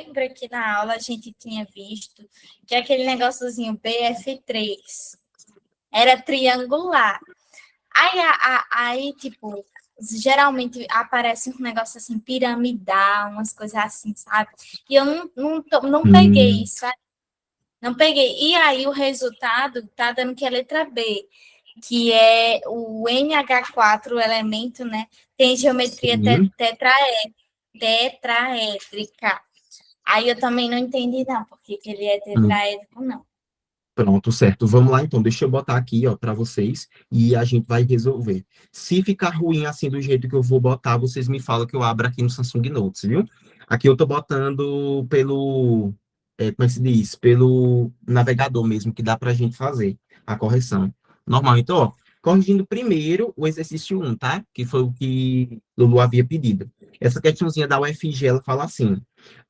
lembra que na aula a gente tinha visto que aquele negóciozinho BF3 era triangular. Aí, tipo, geralmente aparece um negócio assim, piramidal, umas coisas assim, sabe? E eu não peguei isso, sabe? Não peguei. E aí o resultado tá dando que é a letra B, que é o NH4, o elemento, né? Tem geometria Sim. tetraédrica. Aí eu também não entendi, não, porque que ele é Hum. tetraédrico, não. Pronto, certo. Vamos lá, então. Deixa eu botar aqui, ó, para vocês e a gente vai resolver. Se ficar ruim assim do jeito que eu vou botar, vocês me falam que eu abro aqui no Samsung Notes, viu? Aqui eu tô botando pelo, como é que se diz? Pelo navegador mesmo, que dá pra gente fazer a correção. Normal. Então, ó, corrigindo primeiro o exercício 1, tá? Que foi o que Lulu havia pedido. Essa questãozinha da UFG, ela fala assim: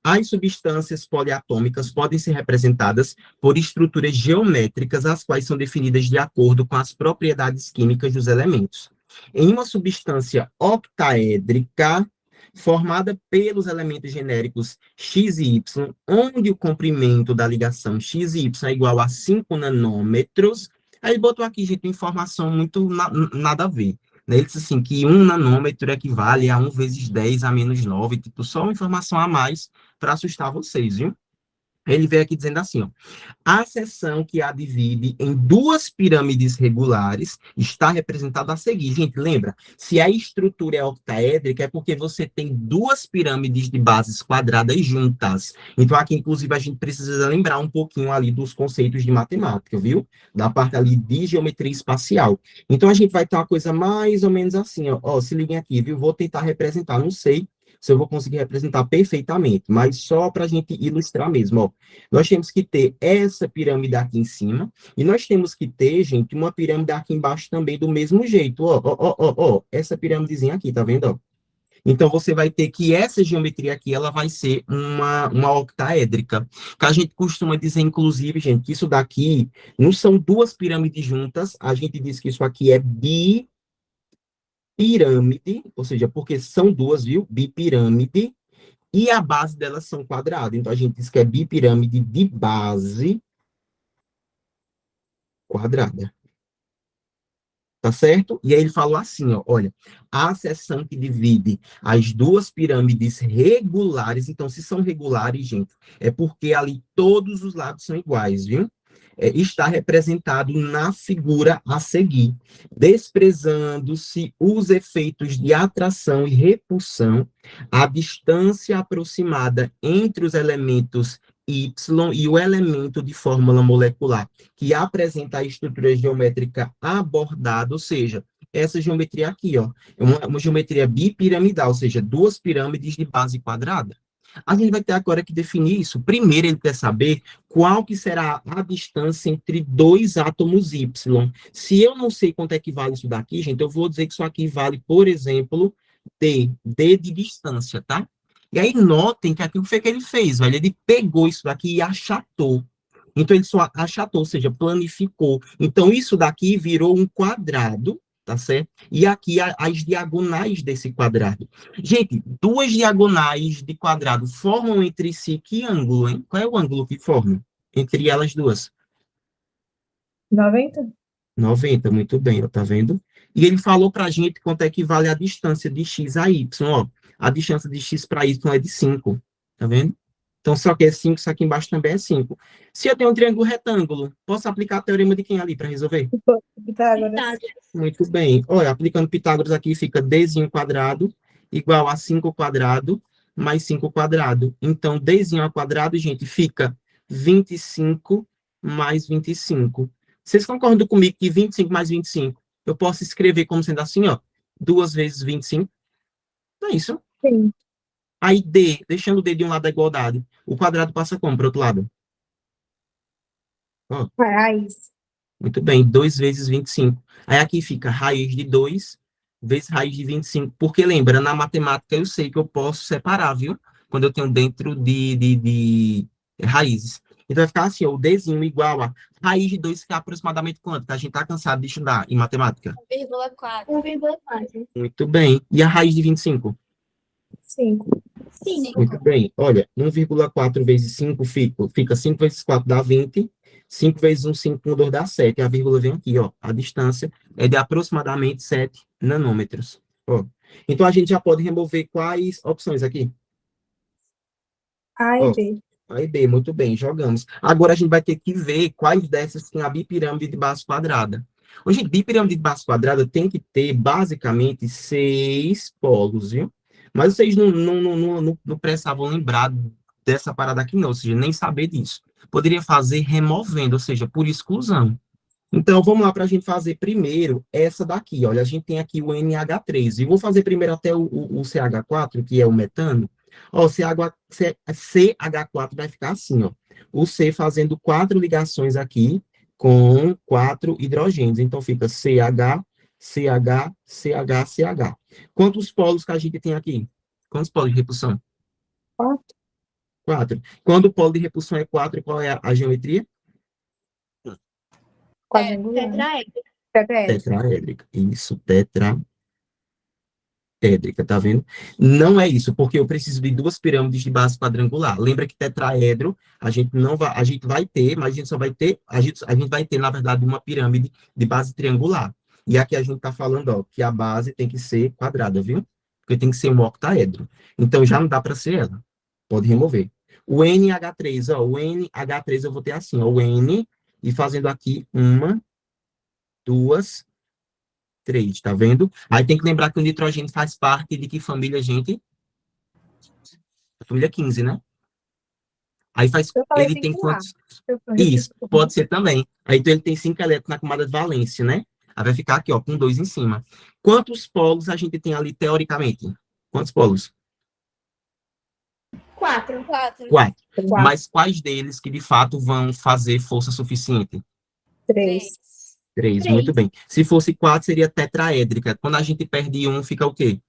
as substâncias poliatômicas podem ser representadas por estruturas geométricas, as quais são definidas de acordo com as propriedades químicas dos elementos. Em uma substância octaédrica, formada pelos elementos genéricos X e Y, onde o comprimento da ligação X e Y é igual a 5 nanômetros, aí botou aqui, gente, informação muito nada a ver. Né? Ele disse assim, que 1 nanômetro equivale a 1 vezes 10 a menos 9, tipo, só uma informação a mais para assustar vocês, viu? Ele veio aqui dizendo assim, ó: a seção que a divide em duas pirâmides regulares está representada a seguir. Gente, lembra? Se a estrutura é octaédrica, é porque você tem duas pirâmides de bases quadradas juntas. Então, aqui, inclusive, a gente precisa lembrar um pouquinho ali dos conceitos de matemática, viu? Da parte ali de geometria espacial. Então, a gente vai ter uma coisa mais ou menos assim, ó. Ó, se liguem aqui, viu? Vou tentar representar. Não sei se eu vou conseguir representar perfeitamente, mas só para a gente ilustrar mesmo, ó. Nós temos que ter essa pirâmide aqui em cima, e nós temos que ter, gente, uma pirâmide aqui embaixo também do mesmo jeito, ó, essa pirâmidezinha aqui, tá vendo, ó? Então, você vai ter que essa geometria aqui, ela vai ser uma octaédrica, que a gente costuma dizer, inclusive, gente, que isso daqui não são duas pirâmides juntas, a gente diz que isso aqui é bipirâmide, ou seja, porque são duas, viu? Bipirâmide, e a base delas são quadradas. Então, a gente diz que é bipirâmide de base quadrada. Tá certo? E aí ele falou assim, ó, olha, a seção que divide as duas pirâmides regulares, então se são regulares, gente, é porque ali todos os lados são iguais, viu? Está representado na figura a seguir, desprezando-se os efeitos de atração e repulsão, a distância aproximada entre os elementos Y e o elemento de fórmula molecular que apresenta a estrutura geométrica abordada, ou seja, essa geometria aqui, ó, é uma geometria bipiramidal, ou seja, duas pirâmides de base quadrada. A gente vai ter agora que definir isso. Primeiro, ele quer saber qual que será a distância entre dois átomos Y. Se eu não sei quanto é que vale isso daqui, gente, eu vou dizer que isso aqui vale, por exemplo, D de distância, tá? E aí notem que aqui o que foi que ele fez, velho? Ele pegou isso daqui e achatou. Então, ele só achatou, ou seja, planificou. Então, isso daqui virou um quadrado, tá certo? E aqui as diagonais desse quadrado. Gente, duas diagonais de quadrado formam entre si que ângulo, hein? Qual é o ângulo que forma entre elas duas? 90? 90, muito bem, ó, tá vendo? E ele falou pra gente quanto é que vale a distância de x a y, ó. A distância de x para y é de 5, tá vendo? Então, só que é 5, isso aqui embaixo também é 5. Se eu tenho um triângulo retângulo, posso aplicar o teorema de quem ali para resolver? Pitágoras. Muito bem. Olha, aplicando Pitágoras aqui, fica dzinho quadrado igual a 5 quadrado mais 5 quadrado. Então, dzinho ao quadrado, gente, fica 25 mais 25. Vocês concordam comigo que 25 mais 25 eu posso escrever como sendo assim, ó, 2 vezes 25? Não é isso? Sim. Aí D, deixando o D de um lado da igualdade, o quadrado passa como para o outro lado? Ó, Raiz. muito bem, 2 vezes 25. Aí aqui fica raiz de 2 vezes raiz de 25. Porque lembra, na matemática eu sei que eu posso separar, viu? Quando eu tenho dentro de raízes. Então vai ficar assim, ó, o Dzinho igual a raiz de 2, que é aproximadamente quanto? Que a gente tá cansado de estudar em matemática. 1,4. 1,4. Muito bem. E a raiz de 25? 5. Sim. Muito bem. Olha, 1,4 vezes 5 fica 5 vezes 4 dá 20. 5 vezes 1, 5 com 2 dá 7. A vírgula vem aqui, ó. A distância é de aproximadamente 7 nanômetros. Ó. Então, a gente já pode remover quais opções aqui? A e Ó, B. A e B, muito bem, jogamos. Agora a gente vai ter que ver quais dessas tem a bipirâmide de base quadrada. Hoje, bipirâmide de base quadrada tem que ter, basicamente, 6 polos, viu? Mas vocês não precisavam lembrar dessa parada aqui, não, ou seja, nem saber disso. Poderia fazer removendo, ou seja, por exclusão. Então, vamos lá para a gente fazer primeiro essa daqui. Olha, a gente tem aqui o NH3. E vou fazer primeiro até o CH4, que é o metano. Ó, CH4 vai ficar assim, ó. O C fazendo 4 ligações aqui com 4 hidrogênios. Então, fica CH, CH, CH, CH. Quantos polos que a gente tem aqui? Quantos polos de repulsão? 4. 4. Quando o polo de repulsão é 4, qual é a geometria? Quadrangular. Tetraédrico. Tetraédrico. Tetraédrica. Isso, tetraédrica, tá vendo? Não é isso, porque eu preciso de duas pirâmides de base quadrangular. Lembra que tetraedro a gente não vai, a gente vai ter, mas a gente só vai ter, a gente vai ter, na verdade, uma pirâmide de base triangular. E aqui a gente está falando, ó, que a base tem que ser quadrada, viu? Porque tem que ser um octaedro. Então já não dá para ser ela. Pode remover. O NH3, ó, o NH3 eu vou ter assim, ó, o N, e fazendo aqui uma, duas, 3, tá vendo? Aí tem que lembrar que o nitrogênio faz parte de que família, gente? A família 15, né? Aí faz, Eu falei ele tem circular. quantos? Eu falei Isso, circular. pode ser também. Aí então ele tem 5 elétrons na camada de valência, né? Aí vai ficar aqui, ó, com 2 em cima. Quantos polos a gente tem ali, teoricamente? Quantos polos? 4. 4. 4. Mas quais deles que, de fato, vão fazer força suficiente? 3. 3, muito bem. Se fosse 4, seria tetraédrica. Quando a gente perde um, fica o quê?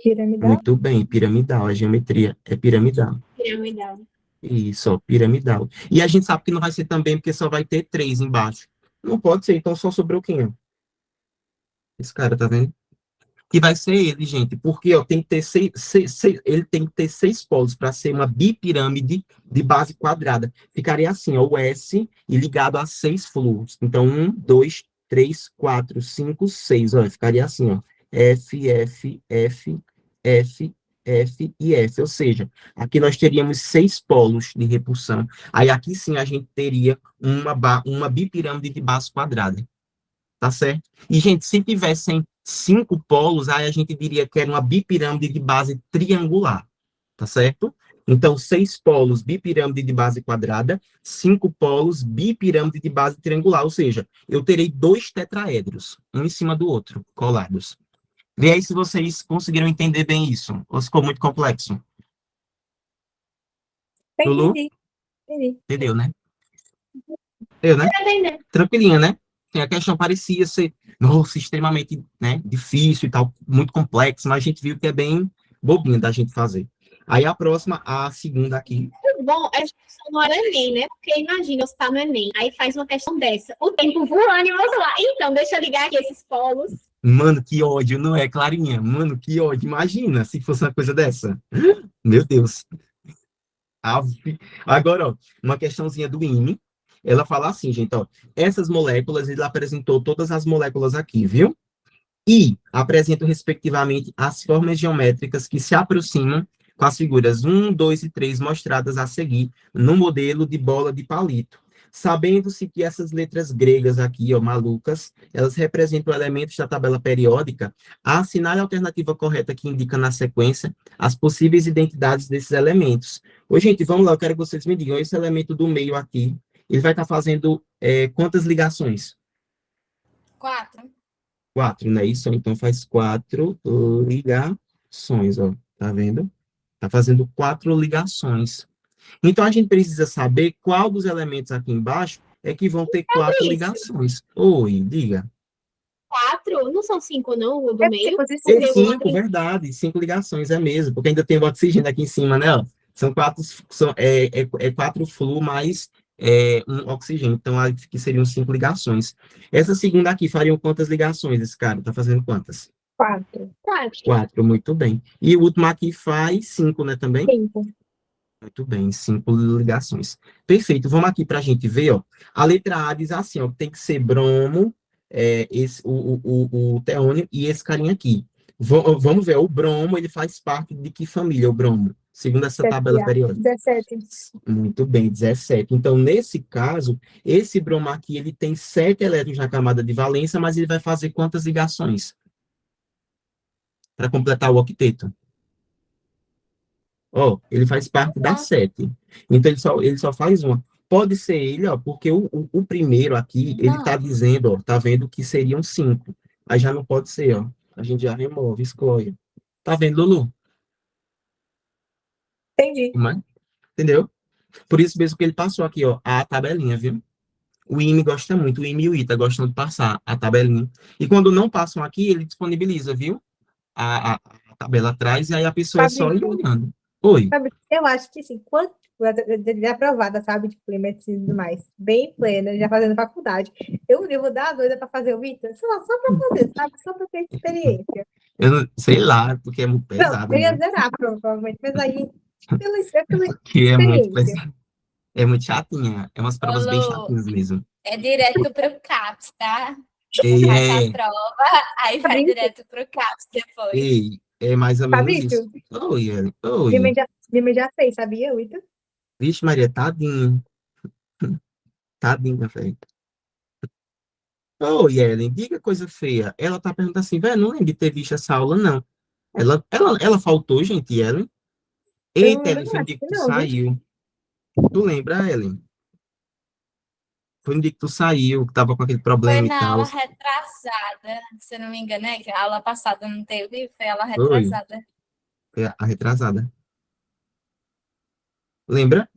Piramidal. Muito bem, piramidal. A geometria é piramidal. Piramidal. Isso, ó, piramidal. E a gente sabe que não vai ser também porque só vai ter 3 embaixo. Não pode ser, então só sobrou quem? Ó? Esse cara, tá vendo? Que vai ser ele, gente, porque ó, tem que ter ele tem que ter 6 polos para ser uma bipirâmide de base quadrada. Ficaria assim, ó, o S e ligado a 6 fluos. Então, 1, 2, 3, 4, 5, 6. Ó, ficaria assim, ó. F, F, F, F, F e F. Ou seja, aqui nós teríamos 6 polos de repulsão. Aí aqui sim a gente teria uma bipirâmide de base quadrada. Tá certo? E, gente, se tivessem 5 polos, aí a gente diria que era uma bipirâmide de base triangular, tá certo? Então, 6 polos, bipirâmide de base quadrada, 5 polos, bipirâmide de base triangular, ou seja, eu terei 2 tetraedros, um em cima do outro, colados. Vê aí se vocês conseguiram entender bem isso, ou ficou muito complexo. Lulu? Entendi. Entendeu, né? Entendeu, né? Tranquilinha, né? A questão parecia ser, nossa, extremamente, né, difícil e tal, muito complexo, mas a gente viu que é bem bobinha da gente fazer. Aí a próxima, a segunda aqui. Bom, é questão no Enem, né? Porque imagina, você tá no Enem, aí faz uma questão dessa. O tempo voando e você lá. Então, deixa eu ligar aqui esses polos. Mano, que ódio, não é, Clarinha? Mano, que ódio. Imagina se fosse uma coisa dessa. Meu Deus. Ave. Agora, ó, uma questãozinha do INE. Ela fala assim, gente, ó. Essas moléculas, ele apresentou todas as moléculas aqui, viu? E apresentam, respectivamente, as formas geométricas que se aproximam com as figuras 1, 2 e 3 mostradas a seguir no modelo de bola de palito. Sabendo-se que essas letras gregas aqui, ó, malucas, elas representam elementos da tabela periódica, assinale a alternativa correta que indica na sequência as possíveis identidades desses elementos. Ô, gente, vamos lá, eu quero que vocês me digam, esse elemento do meio aqui, ele vai estar fazendo quantas ligações? 4. 4, né? Isso, então faz 4 ligações, ó. Tá vendo? Tá fazendo 4 ligações. Então, a gente precisa saber qual dos elementos aqui embaixo é que vão ter 4 ligações. Oi, diga. 4? Não são 5, não, o do É meio? porque você É escreveu 5, verdade. 5 ligações, é mesmo. Porque ainda tem o oxigênio aqui em cima, né? Ó. São 4, é 4 flu mais um oxigênio. Então, aqui seriam 5 ligações. Essa segunda aqui fariam quantas ligações, esse cara? Tá fazendo quantas? 4. 4, muito bem. E o último aqui faz 5, né, também? 5. Muito bem, 5 ligações. Perfeito, vamos aqui para a gente ver, ó. A letra A diz assim, ó, tem que ser bromo, o teônio e esse carinha aqui. Vamos ver, o bromo, ele faz parte de que família, o bromo? Segundo essa tabela 7A. periódica. 17. Muito bem, 17. Então, nesse caso, esse bromo aqui, ele tem 7 elétrons na camada de valência, mas ele vai fazer quantas ligações? Para completar o octeto? Ó, ele faz parte das Não, 7. Então, ele só faz uma. Pode ser ele, ó, porque o primeiro aqui, ele não. tá dizendo, ó, tá vendo que seriam 5. Aí já não pode ser, ó. A gente já remove, exclui. Tá vendo, Lulu? Entendi. Como é? Entendeu? Por isso mesmo que ele passou aqui, ó, a tabelinha, viu? O IME gosta muito, o IME e o ITA gostam de passar a tabelinha. E quando não passam aqui, ele disponibiliza, viu? A tabela atrás, e aí a pessoa é só ir Fabrício, olhando. Oi. eu acho que assim, quanto de aprovada, sabe, tipo, em medicina e tudo mais, bem plena, já fazendo faculdade. Eu vou dar a doida para fazer o ITA, sei lá, só para fazer, sabe? Só para ter experiência. Eu não, sei lá, porque é muito Não, pesado, eu ia né? zerar, provavelmente, mas aí, pela Que é muito experiência. pesado. É muito chatinha. É umas provas bem Ô, chatinhas mesmo. é direto para o CAPS, tá? Ei, Passa a prova, aí vai Fabrício, direto para o CAPS depois. é mais ou menos Fabrício, isso. Oi, Ellen. minha Oi. mãe já, minha mãe já fez, sabia, o ITA? Vixe, Maria, tadinho. Tadinha, velho. Oi, Ellen, diga coisa feia. Ela tá perguntando assim, velho, não lembro de ter visto essa aula, não. Ela faltou, gente, Ellen. Eu não Eita, lembro, Ellen, não, foi no acho dia que que tu não, viu? saiu. Tu lembra, Ellen? Foi no dia que tu saiu, que tava com aquele Foi problema e na tal. aula retrasada, se eu não me engano, é que a aula passada não teve, foi a aula Foi, retrasada. foi a retrasada. Lembra?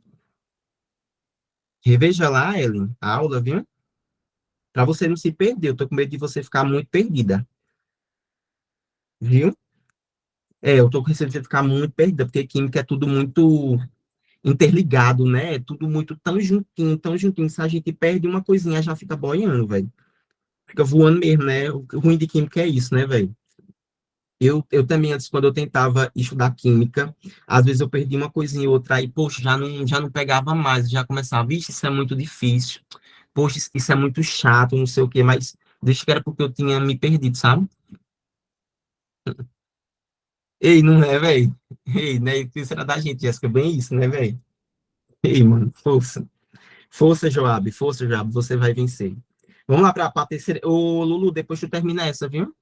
Reveja lá, Ellen, a aula, viu? Para você não se perder. Eu tô com medo de você ficar muito perdida, viu? Eu tô com receio de você ficar muito perdida, porque química é tudo muito interligado, né? É tudo muito tão juntinho, tão juntinho. Se a gente perde uma coisinha, já fica boiando, velho. Fica voando mesmo, né? O ruim de química é isso, né, velho? Eu também, antes, quando eu tentava estudar química, às vezes eu perdi uma coisinha ou outra, aí, poxa, já não pegava mais, já começava, vixe, isso é muito difícil, poxa, isso é muito chato, não sei o quê, mas deixa que era porque eu tinha me perdido, sabe? Ei, não é, velho? Ei, né? Isso era da gente, Jéssica, bem isso, né, velho? Ei, mano, força. Força, Joab, você vai vencer. Vamos lá para a terceira. Ô, Lulu, depois tu termina essa, viu?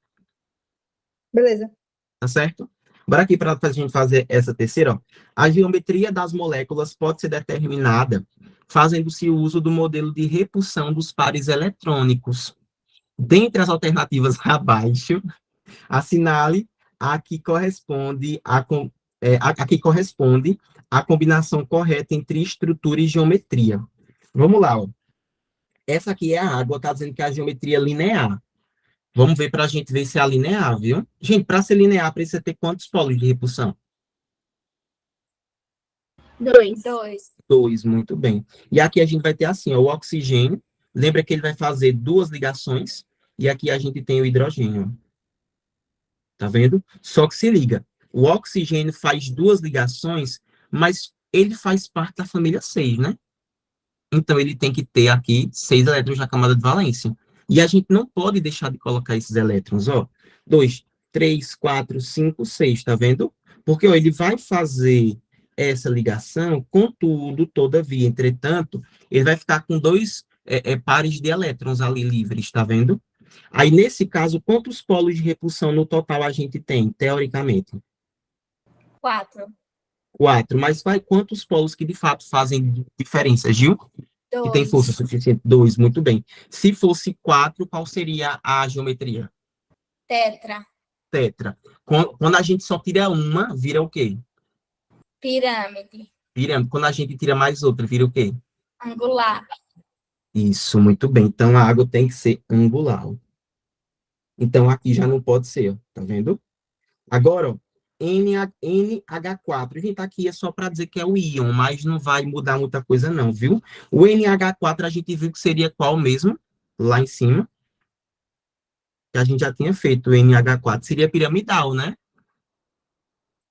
Beleza. Tá certo? Bora aqui para a gente fazer essa terceira, ó. A geometria das moléculas pode ser determinada fazendo-se uso do modelo de repulsão dos pares eletrônicos. Dentre as alternativas abaixo, assinale a que corresponde a que corresponde a combinação correta entre estrutura e geometria. Vamos lá, ó. Essa aqui é a água, está dizendo que é a geometria linear. Vamos ver para a gente ver se é linear, viu? Gente, para ser linear, precisa ter quantos polos de repulsão? 2. 2. 2, muito bem. E aqui a gente vai ter assim, ó, o oxigênio. Lembra que ele vai fazer duas ligações. E aqui a gente tem o hidrogênio. Tá vendo? Só que se liga, o oxigênio faz duas ligações, mas ele faz parte da família 6, né? Então ele tem que ter aqui 6 elétrons na camada de valência. E a gente não pode deixar de colocar esses elétrons, ó. 2, 3, 4, 5, 6, tá vendo? Porque ó, ele vai fazer essa ligação, contudo, todavia, entretanto, ele vai ficar com dois pares de elétrons ali livres, tá vendo? Aí, nesse caso, quantos polos de repulsão no total a gente tem, teoricamente? 4. 4. Mas quantos polos que de fato fazem diferença, Gil? Que tem força 2. suficiente? 2, muito bem. Se fosse 4, qual seria a geometria? Tetra. Tetra. Quando a gente só tira uma, vira o quê? Pirâmide. Vira. Quando a gente tira mais outra, vira o quê? Angular. Isso, muito bem. Então, a água tem que ser angular. Então, aqui já não pode ser, ó. Tá vendo? Agora, ó, NH4, gente, aqui é só para dizer que é o íon, mas não vai mudar muita coisa não, viu? O NH4 a gente viu que seria qual mesmo? Lá em cima. que a gente já tinha feito, o NH4, seria piramidal, né?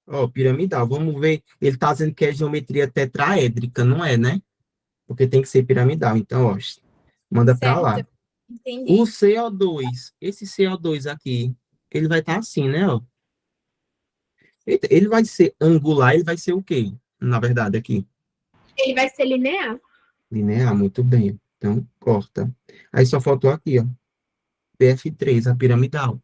Ó, piramidal, vamos ver. Ele está dizendo que é geometria tetraédrica, não é, né? Porque tem que ser piramidal. Então, ó, manda para Certo, lá. O entendi. CO2, esse CO2 aqui, ele vai estar assim, né? Ó. Eita, ele vai ser angular, ele vai ser o quê? Na verdade, aqui. Ele vai ser linear. Linear, muito bem. Então, corta. Aí só faltou aqui, ó. PF3, a piramidal.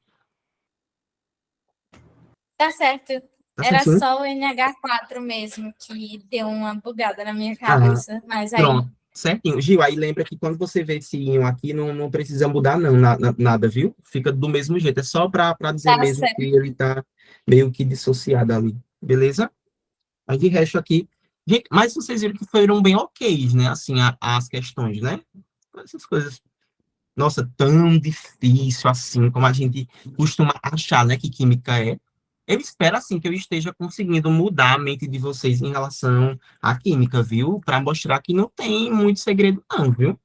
Tá certo. Tá Era certinho? só o NH4 mesmo que deu uma bugada na minha Ah, cabeça. Mas aí, pronto. Certinho. Gil, aí lembra que quando você vê esse íon aqui, não precisa mudar, não, nada, viu? Fica do mesmo jeito. É só para dizer tá mesmo que certo. ele tá meio que dissociado ali. Beleza? Aí de resto aqui. Gente, mas vocês viram que foram bem ok, né? Assim, as questões, né? Essas coisas. Nossa, tão difícil assim como a gente costuma achar, né, que química é. Eu espero, assim, que eu esteja conseguindo mudar a mente de vocês em relação à química, viu? Para mostrar que não tem muito segredo, não, viu?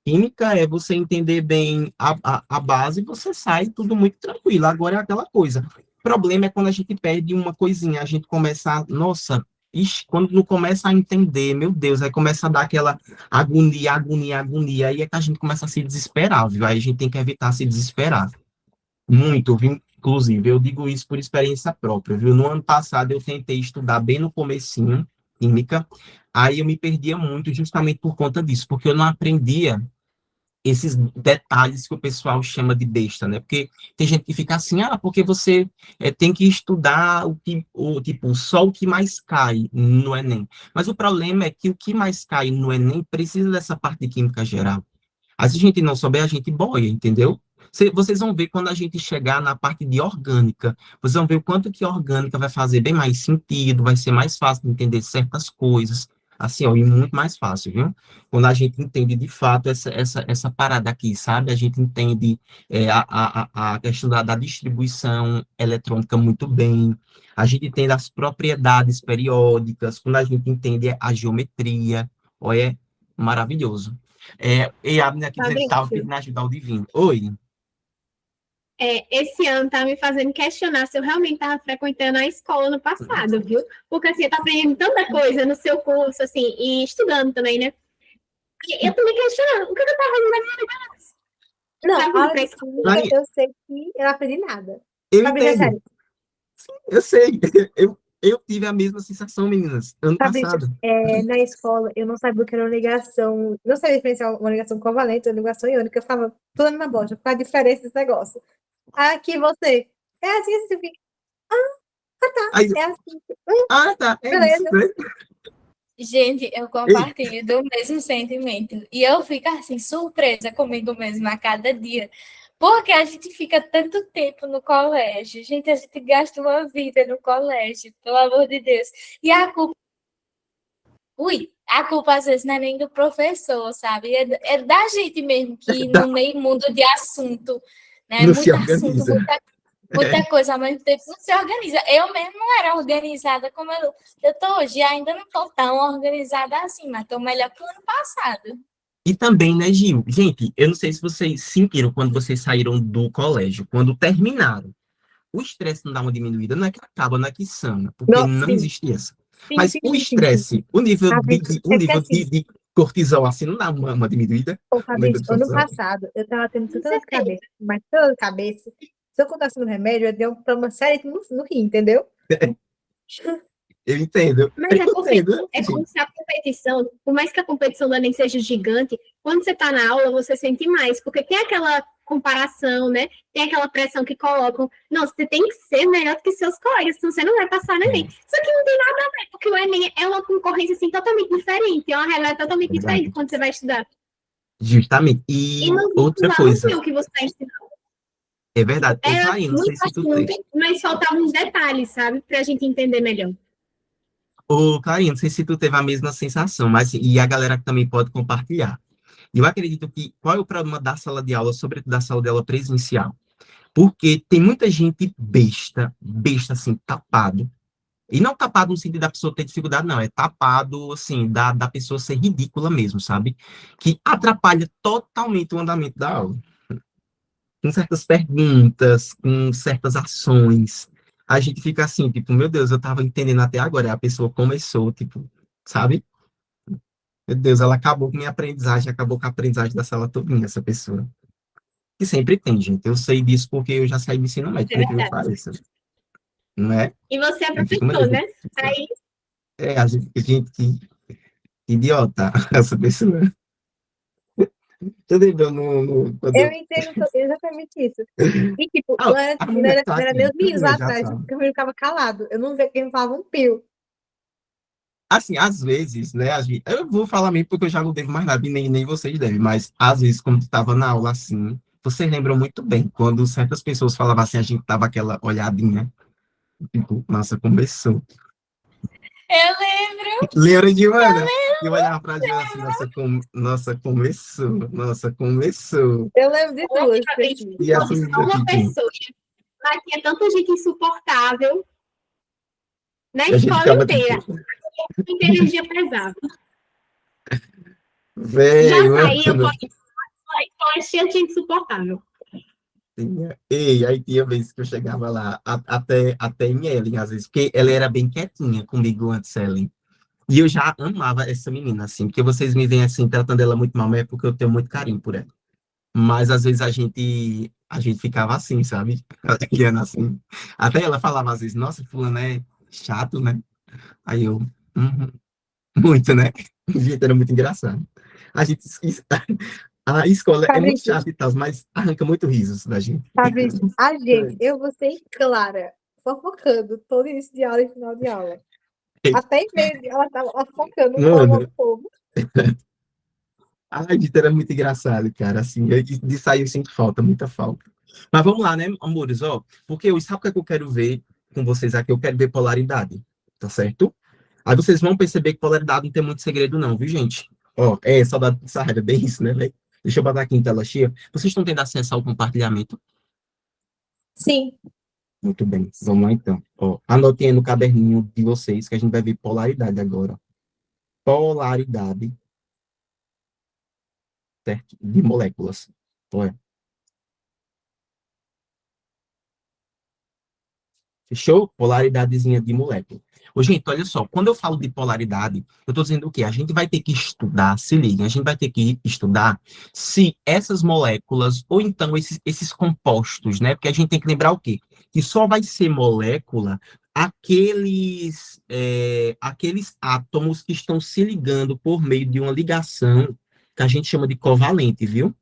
Química é você entender bem a base e você sai tudo muito tranquilo. Agora é aquela coisa. O problema é quando a gente perde uma coisinha, a gente começa a, nossa, ixi, quando não começa a entender, meu Deus, aí começa a dar aquela agonia, agonia, agonia, aí é que a gente começa a se desesperar, viu? Aí a gente tem que evitar se desesperar. Muito, viu? Inclusive, eu digo isso por experiência própria, viu? No ano passado eu tentei estudar bem no comecinho, química, aí eu me perdia muito justamente por conta disso, porque eu não aprendia esses detalhes que o pessoal chama de besta, né? Porque tem gente que fica assim, porque você tem que estudar tipo, só o que mais cai no Enem. Mas o problema é que o que mais cai no Enem precisa dessa parte de química geral. Aí, se a gente não souber, a gente boia, entendeu? Vocês vão ver quando a gente chegar na parte de orgânica, vocês vão ver o quanto que a orgânica vai fazer bem mais sentido, vai ser mais fácil de entender certas coisas, assim, ó, e muito mais fácil, viu? Quando a gente entende de fato essa parada aqui, sabe? A gente entende a questão da distribuição eletrônica muito bem, a gente entende as propriedades periódicas, quando a gente entende a geometria, olha, é maravilhoso. E a menina aqui dizendo que estava Fabrício, pedindo ajuda ao divino. Oi. esse ano tá me fazendo questionar se eu realmente estava frequentando a escola no passado, viu? Porque assim, eu tô aprendendo tanta coisa no seu curso, assim, e estudando também, né? E eu tô me questionando, o que eu tava fazendo na minha vida? Não, Tava a indo aula pra de escola. química, Maria, eu sei que eu não aprendi nada. eu Fabrício, é entendo. sério. Eu sei. Eu tive a mesma sensação, meninas, ano Fabrício, passado. na escola, eu não sabia o que era uma ligação. Não sabia diferenciar uma ligação covalente ou ligação iônica. Eu ficava toda a mesma bosta. Qual a diferença desse negócio? Aqui você. É assim, assim, eu fico, Aí, é assim. tá, é isso, Beleza. né? gente, eu Ei, compartilho do mesmo sentimento. E eu fico assim, surpresa comigo mesma a cada dia. Porque a gente fica tanto tempo no colégio. Gente, a gente gasta uma vida no colégio, pelo amor de Deus. E a culpa às vezes não é nem do professor, sabe? É da gente mesmo, que no dá- meio mundo de assunto, né? não se Muito assunto, organiza. muita coisa ao mesmo tempo, não se organiza. Eu mesmo não era organizada como eu tô hoje, ainda não tô tão organizada assim, mas tô melhor que o ano passado. E também, né, Gil? Gente, eu não sei se vocês sentiram quando vocês saíram do colégio, quando terminaram. O estresse não dá uma diminuída, não é que acaba, não é que sana, porque Não, não sim, existe essa. sim, Mas sim, o sim, sim, sim. estresse, o nível Fabrício, o é porque nível assim, de cortisol, assim, não dá uma diminuída, ô, o nível Fabrício, de ano cortisol. passado, eu tava tendo Com tanta dor de certeza. cabeça, mas tanta dor de cabeça. Se eu contasse no remédio, eu ia ter um problema sério no rim, entendeu? Eu entendo, Mas eu entendo, é como Gil. se a competição, por mais que a competição nem seja gigante, quando você está na aula, você sente mais, porque tem aquela comparação, né? Tem aquela pressão que colocam. Não, você tem que ser melhor do que seus colegas, senão você não vai passar no Enem. É, Só que não tem nada a ver, porque o Enem é uma concorrência assim, totalmente diferente, é uma realidade totalmente diferente verdade. quando você vai estudar. Justamente. E E nos outros outra lá não coisa, tem o que você está ensinando. é Tipo, verdade. Ô, era Clarinho, não sei muito se tu teve. assunto, mas faltavam uns detalhes, sabe? Pra gente entender melhor. Ô, Clarinho, não sei se tu teve a mesma sensação, mas e a galera também pode compartilhar. Eu acredito que qual é o problema da sala de aula, sobretudo da sala de aula presencial? Porque tem muita gente besta, besta assim, tapado. E não tapado no sentido da pessoa ter dificuldade, não. É tapado, assim, da pessoa ser ridícula mesmo, sabe? Que atrapalha totalmente o andamento da aula. com certas perguntas, com certas ações, a gente fica assim, tipo, meu Deus, eu tava entendendo até agora, a pessoa começou, tipo, sabe? Meu Deus, ela acabou com minha aprendizagem, acabou com a aprendizagem da sala todinha, essa pessoa. E sempre tem, gente. Eu sei disso porque eu já saí do ensino médio, É por incrível que verdade. pareça. Não é? E você é Eu fico, meu professor, Deus, né? Aí, a gente, que idiota, essa pessoa. Eu lembro quando Eu eu... entendo exatamente isso. E, tipo, Ah, a mulher tá não era nem aqui, os tudo meninos né, lá já atrás, sabe. que eu ficava calado. Eu não via quem me falava um pio. Assim, às vezes, né, eu vou falar mesmo porque eu já não devo mais nada, e nem vocês devem, mas às vezes, quando estava na aula assim, vocês lembram muito bem, quando certas pessoas falavam assim, a gente tava aquela olhadinha, tipo, nossa, começou. Eu lembro. Lembra de Ana? Eu olhava pra Joana assim, nossa, começou. Eu lembro de duas, logicamente, específicas. E se essa fosse só menina uma aqui, pessoa, mas tinha tanta gente insuportável na a gente escola ficava tipo, inteira. Muita energia pesada. Já velho, saía com Ana. a escola cheia de gente insuportável. Ei, aí tinha vezes que eu chegava lá, até em Ellen, às vezes, porque ela era bem quietinha comigo antes, Ellen. E eu já amava essa menina, assim, porque vocês me veem assim, tratando ela muito mal, mas é porque eu tenho muito carinho por ela. Mas às vezes a gente ficava assim, sabe? Olhando assim. Até ela falava às vezes, nossa, fulano é chato, né? Aí eu, "Uhum." Muito, né? Gente, era muito engraçado. A gente, a escola é muito Fabrício, chata e tal, mas arranca muito risos da gente. Fabrício, a gente, eu, você e Clara, fofocando todo início de aula e final de aula. Até em meio de aula, tava fofocando com o Mano, povo. a gente era muito engraçado, cara. Assim, de sair eu sinto falta, muita falta. Mas vamos lá, né, amores? Ó, porque eu, sabe o que é que eu quero ver com vocês aqui? Eu quero ver polaridade, tá certo? Aí vocês vão perceber que polaridade não tem muito segredo, não, viu, gente? Ó, saudade de Sarra, é bem isso, né, velho? Deixa eu botar aqui em tela cheia. Vocês estão tendo acesso ao compartilhamento? Sim. Muito bem, vamos lá então. Ó, anotem aí no caderninho de vocês que a gente vai ver polaridade agora. Polaridade, certo? De moléculas. Olha, fechou? Polaridadezinha de molécula. Ô, gente, olha só, quando eu falo de polaridade, eu estou dizendo o quê? A gente vai ter que estudar, se liga, a gente vai ter que estudar se essas moléculas, ou então esses compostos, né? Porque a gente tem que lembrar o quê? Que só vai ser molécula aqueles átomos que estão se ligando por meio de uma ligação que a gente chama de covalente, viu?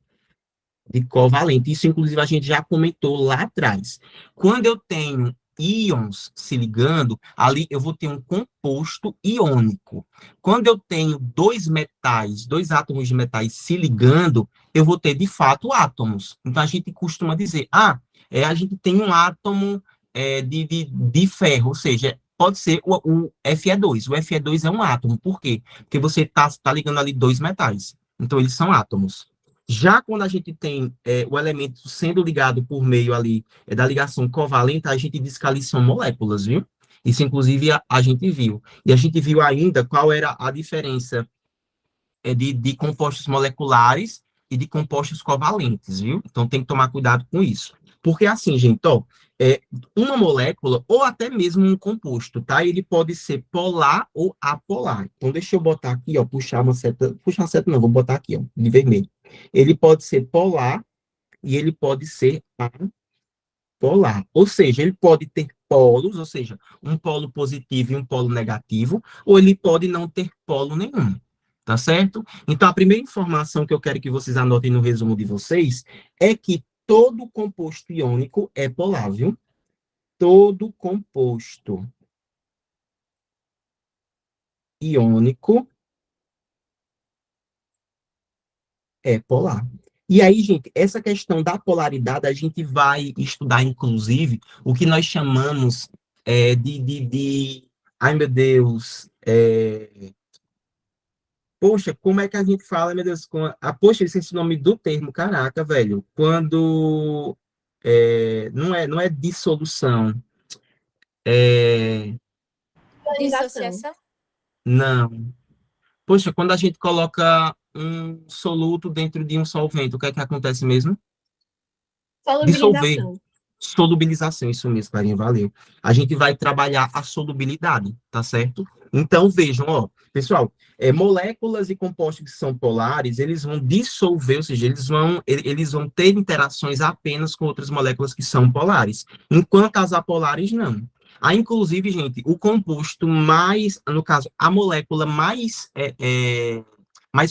De covalente. Isso, inclusive, a gente já comentou lá atrás. Quando eu tenho íons se ligando, ali eu vou ter um composto iônico. Quando eu tenho dois átomos de metais se ligando, eu vou ter, de fato, átomos. Então, a gente costuma dizer, a gente tem um átomo de ferro, ou seja, pode ser o Fe2. O Fe2 é um átomo. Por quê? Porque você tá ligando ali dois metais. Então, eles são átomos. Já quando a gente tem o elemento sendo ligado por meio ali da ligação covalente, a gente diz que ali são moléculas, viu? Isso, inclusive, a gente viu. E a gente viu ainda qual era a diferença de compostos moleculares e de compostos covalentes, viu? Então, tem que tomar cuidado com isso. Porque, assim, gente, ó, uma molécula, ou até mesmo um composto, tá? Ele pode ser polar ou apolar. Então, deixa eu botar aqui, ó, puxar uma seta não, vou botar aqui, ó, de vermelho. Ele pode ser polar e ele pode ser apolar. Ou seja, ele pode ter polos, ou seja, um polo positivo e um polo negativo, ou ele pode não ter polo nenhum. Tá certo? Então, a primeira informação que eu quero que vocês anotem no resumo de vocês é que todo composto iônico é polar, viu? Todo composto iônico é polar. E aí, gente, essa questão da polaridade, a gente vai estudar, inclusive, o que nós chamamos ai, meu Deus, poxa, como é que a gente fala, meu Deus, poxa, eu esqueci o nome do termo, caraca, velho, quando não é dissolução, é, Polarização. Dissociação? não, poxa, quando a gente coloca um soluto dentro de um solvente, o que é que acontece mesmo? dissolver. Solubilização. Solubilização, isso mesmo, Clarinha, valeu. A gente vai trabalhar a solubilidade, tá certo? Então, vejam, ó, pessoal, moléculas e compostos que são polares, eles vão dissolver, ou seja, eles vão ter interações apenas com outras moléculas que são polares, enquanto as apolares não. Aí, inclusive, gente, o composto mais, no caso, a molécula mais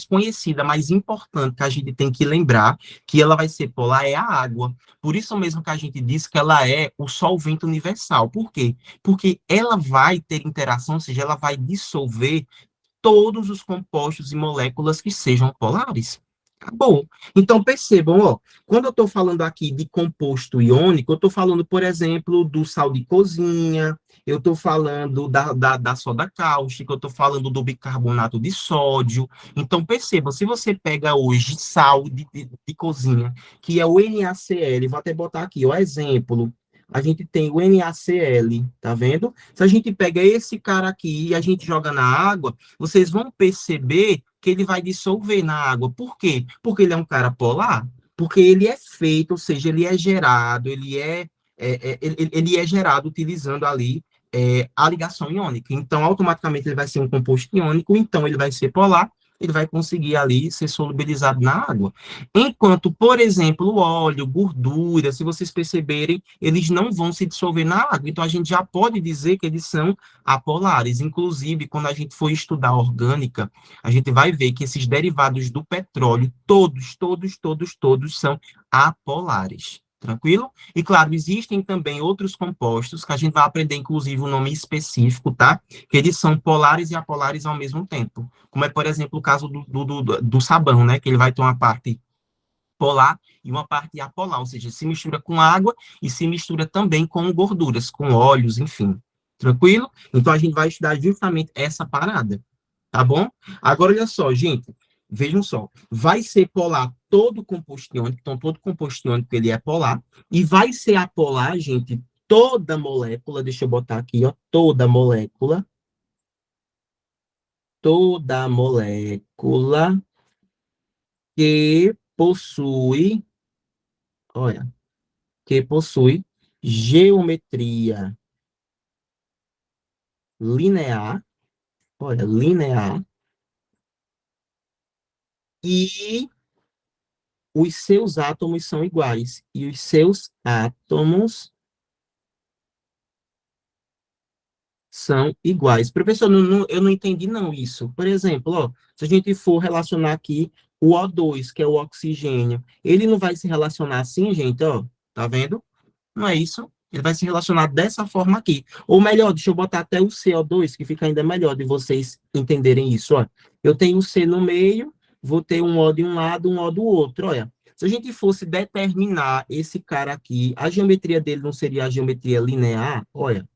conhecida, mais importante que a gente tem que lembrar que ela vai ser polar é a água. Por isso mesmo que a gente diz que ela é o solvente universal. Por quê? Porque ela vai ter interação, ou seja, ela vai dissolver todos os compostos e moléculas que sejam polares. Acabou. Então, percebam, ó, quando eu estou falando aqui de composto iônico, eu estou falando, por exemplo, do sal de cozinha, eu estou falando da soda cáustica, eu estou falando do bicarbonato de sódio. Então, percebam, se você pega hoje sal de cozinha, que é o NaCl, vou até botar aqui, ó, exemplo, a gente tem o NaCl, tá vendo? Se a gente pega esse cara aqui e a gente joga na água, vocês vão perceber que ele vai dissolver na água. Por quê? Porque ele é um cara polar. Porque ele é feito, ou seja, ele é gerado, ele é gerado utilizando ali a ligação iônica. Então, automaticamente, ele vai ser um composto iônico, então ele vai ser polar, ele vai conseguir ali ser solubilizado na água. Enquanto, por exemplo, o óleo, gordura, se vocês perceberem, eles não vão se dissolver na água. Então, a gente já pode dizer que eles são apolares. Inclusive, quando a gente for estudar orgânica, a gente vai ver que esses derivados do petróleo, todos são apolares. Tranquilo? E, claro, existem também outros compostos que a gente vai aprender, inclusive, o nome específico, tá? Que eles são polares e apolares ao mesmo tempo. Como é, por exemplo, o caso do sabão, né? Que ele vai ter uma parte polar e uma parte apolar, ou seja, se mistura com água e se mistura também com gorduras, com óleos, enfim. Tranquilo? Então, a gente vai estudar justamente essa parada, tá bom? Agora, olha só, gente, vejam só, vai ser polar todo composto iônico, então todo composto iônico ele é polar, e vai ser apolar, gente, toda molécula, deixa eu botar aqui, ó, toda molécula que possui, olha, que possui geometria linear, olha, linear, e os seus átomos são iguais, e os seus átomos são iguais. Professor, eu não entendi não isso. Por exemplo, ó, se a gente for relacionar aqui o O2, que é o oxigênio, ele não vai se relacionar assim, gente, ó, tá vendo? Não é isso? Ele vai se relacionar dessa forma aqui. Ou melhor, deixa eu botar até o CO2, que fica ainda melhor de vocês entenderem isso, ó. Eu tenho o C no meio, vou ter um O de um lado, um O do outro, olha. Se a gente fosse determinar esse cara aqui, a geometria dele não seria a geometria linear? Olha,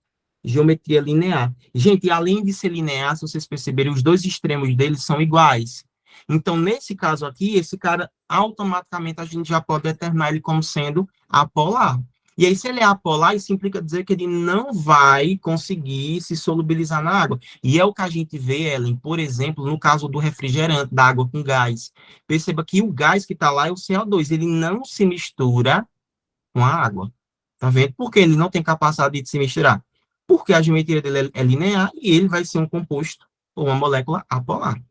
geometria linear. Gente, além de ser linear, se vocês perceberem, os dois extremos dele são iguais. Então, nesse caso aqui, esse cara, automaticamente, a gente já pode determinar ele como sendo apolar. E aí, se ele é apolar, isso implica dizer que ele não vai conseguir se solubilizar na água. E é o que a gente vê, Ellen, por exemplo, no caso do refrigerante, da água com gás. Perceba que o gás que está lá é o CO2, ele não se mistura com a água. Tá vendo? Por que ele não tem capacidade de se misturar? Porque a geometria dele é linear e ele vai ser um composto ou uma molécula apolar.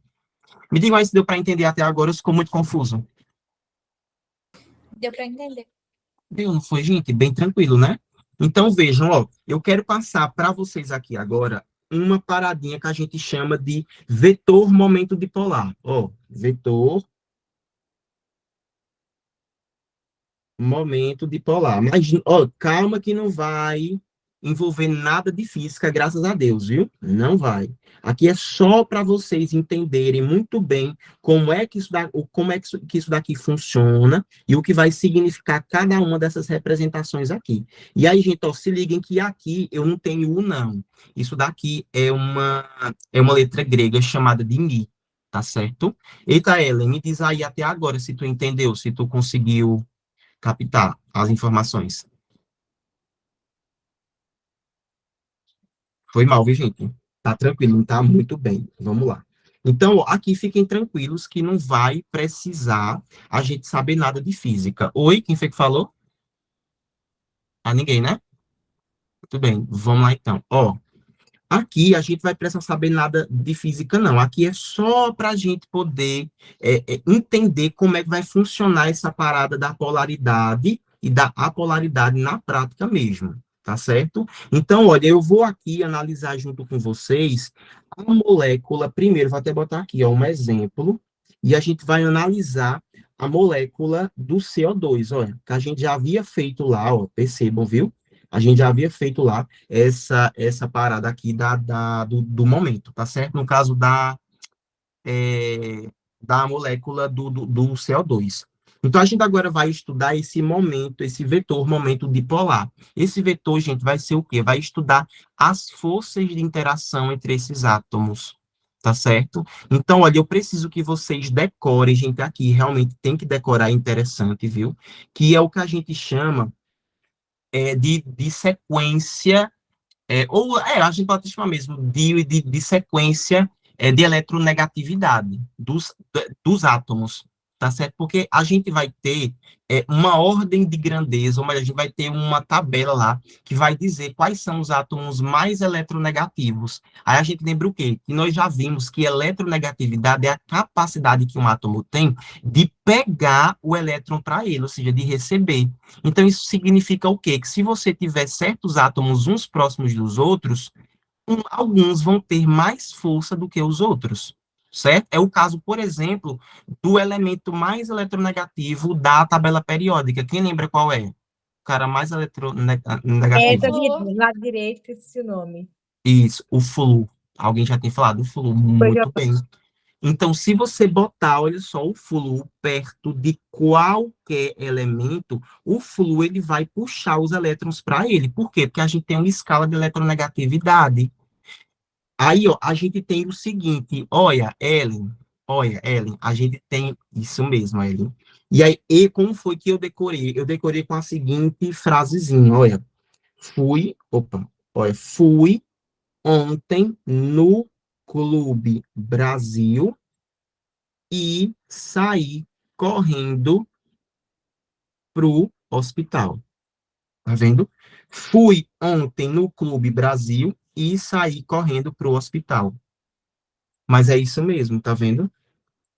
Me diga aí se deu para entender até agora, eu ficou muito confuso. Deu para entender. Deu, não foi, gente? Bem tranquilo, né? Então, vejam, ó, eu quero passar para vocês aqui agora uma paradinha que a gente chama de vetor momento dipolar. Ó, vetor momento dipolar. Mas, ó, calma que não vai envolver nada de física, graças a Deus, viu? Não vai. Aqui é só para vocês entenderem muito bem como é que isso daqui funciona e o que vai significar cada uma dessas representações aqui. E aí, gente, ó, se liguem que aqui eu não tenho o não. Isso daqui é uma letra grega chamada de mi, tá certo? Eita, Ellen, me diz aí até agora se tu entendeu, se tu conseguiu captar as informações. Foi mal, viu, gente? Tá tranquilo, não tá muito bem. Vamos lá. Então, ó, aqui fiquem tranquilos que não vai precisar a gente saber nada de física. Oi, quem foi que falou? A ninguém, né? Muito bem, vamos lá então. Ó, aqui a gente vai precisar saber nada de física, não. Aqui é só para a gente poder entender como é que vai funcionar essa parada da polaridade e da apolaridade na prática mesmo, tá certo? Então, olha, eu vou aqui analisar junto com vocês a molécula. Primeiro, vou até botar aqui, ó, um exemplo, e a gente vai analisar a molécula do CO2, olha, que a gente já havia feito lá, ó, percebam, viu? A gente já havia feito lá essa parada aqui do momento, tá certo? No caso da molécula do CO2. Então, a gente agora vai estudar esse momento, esse vetor, momento dipolar. Esse vetor, gente, vai ser o quê? Vai estudar as forças de interação entre esses átomos, tá certo? Então, olha, eu preciso que vocês decorem, gente, aqui, realmente tem que decorar, é interessante, viu? Que é o que a gente chama de sequência, a gente pode chamar mesmo de sequência de eletronegatividade dos átomos, tá certo? Porque a gente vai ter uma ordem de grandeza, ou melhor, a gente vai ter uma tabela lá que vai dizer quais são os átomos mais eletronegativos. Aí a gente lembra o quê? Que nós já vimos que eletronegatividade é a capacidade que um átomo tem de pegar o elétron para ele, ou seja, de receber. Então, isso significa o quê? Que se você tiver certos átomos uns próximos dos outros, alguns vão ter mais força do que os outros, certo? É o caso, por exemplo, do elemento mais eletronegativo da tabela periódica. Quem lembra qual é? O cara mais eletronegativo. Essa do lado direito, esse nome. Isso, o flúor. Alguém já tem falado o flúor, muito bem. Então, se você botar, olha só, o flúor perto de qualquer elemento, o flúor ele vai puxar os elétrons para ele. Por quê? Porque a gente tem uma escala de eletronegatividade. Aí, ó, a gente tem o seguinte, olha, Ellen, a gente tem isso mesmo, Ellen. E aí, como foi que eu decorei? Eu decorei com a seguinte frasezinha, fui ontem no Clube Brasil e saí correndo pro hospital. Tá vendo? Fui ontem no Clube Brasil e saí correndo pro hospital. Mas é isso mesmo, tá vendo?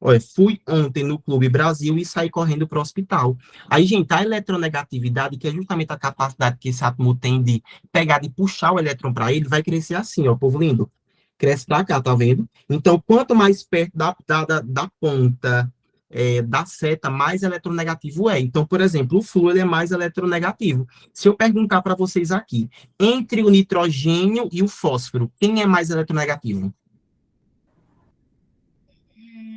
Olha, fui ontem no Clube Brasil e saí correndo pro hospital. Aí, gente, a eletronegatividade, que é justamente a capacidade que esse átomo tem de pegar, de puxar o elétron para ele, vai crescer assim, ó, povo lindo. Cresce para cá, tá vendo? Então, quanto mais perto da ponta da seta, mais eletronegativo é. Então, por exemplo, o flúor é mais eletronegativo. Se eu perguntar para vocês aqui, entre o nitrogênio e o fósforo, quem é mais eletronegativo?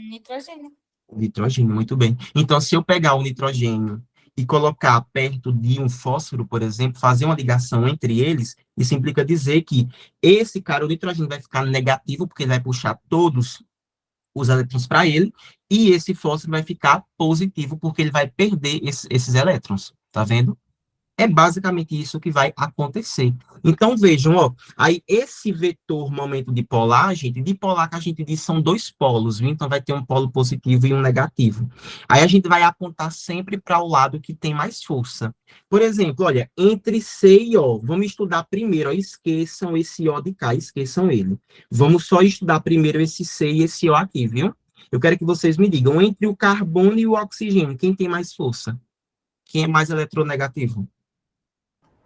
Nitrogênio. O nitrogênio, muito bem. Então, se eu pegar o nitrogênio e colocar perto de um fósforo, por exemplo, fazer uma ligação entre eles, isso implica dizer que esse cara, o nitrogênio, vai ficar negativo, porque ele vai puxar todos os elétrons para ele, e esse fósforo vai ficar positivo, porque ele vai perder esses elétrons, tá vendo? É basicamente isso que vai acontecer. Então, vejam, ó, aí esse vetor momento dipolar, gente, dipolar que a gente diz são dois polos, viu? Então vai ter um polo positivo e um negativo. Aí a gente vai apontar sempre para o lado que tem mais força. Por exemplo, olha, entre C e O, vamos estudar primeiro, ó, esqueçam esse O de cá, esqueçam ele. Vamos só estudar primeiro esse C e esse O aqui, viu? Eu quero que vocês me digam, entre o carbono e o oxigênio, quem tem mais força? Quem é mais eletronegativo?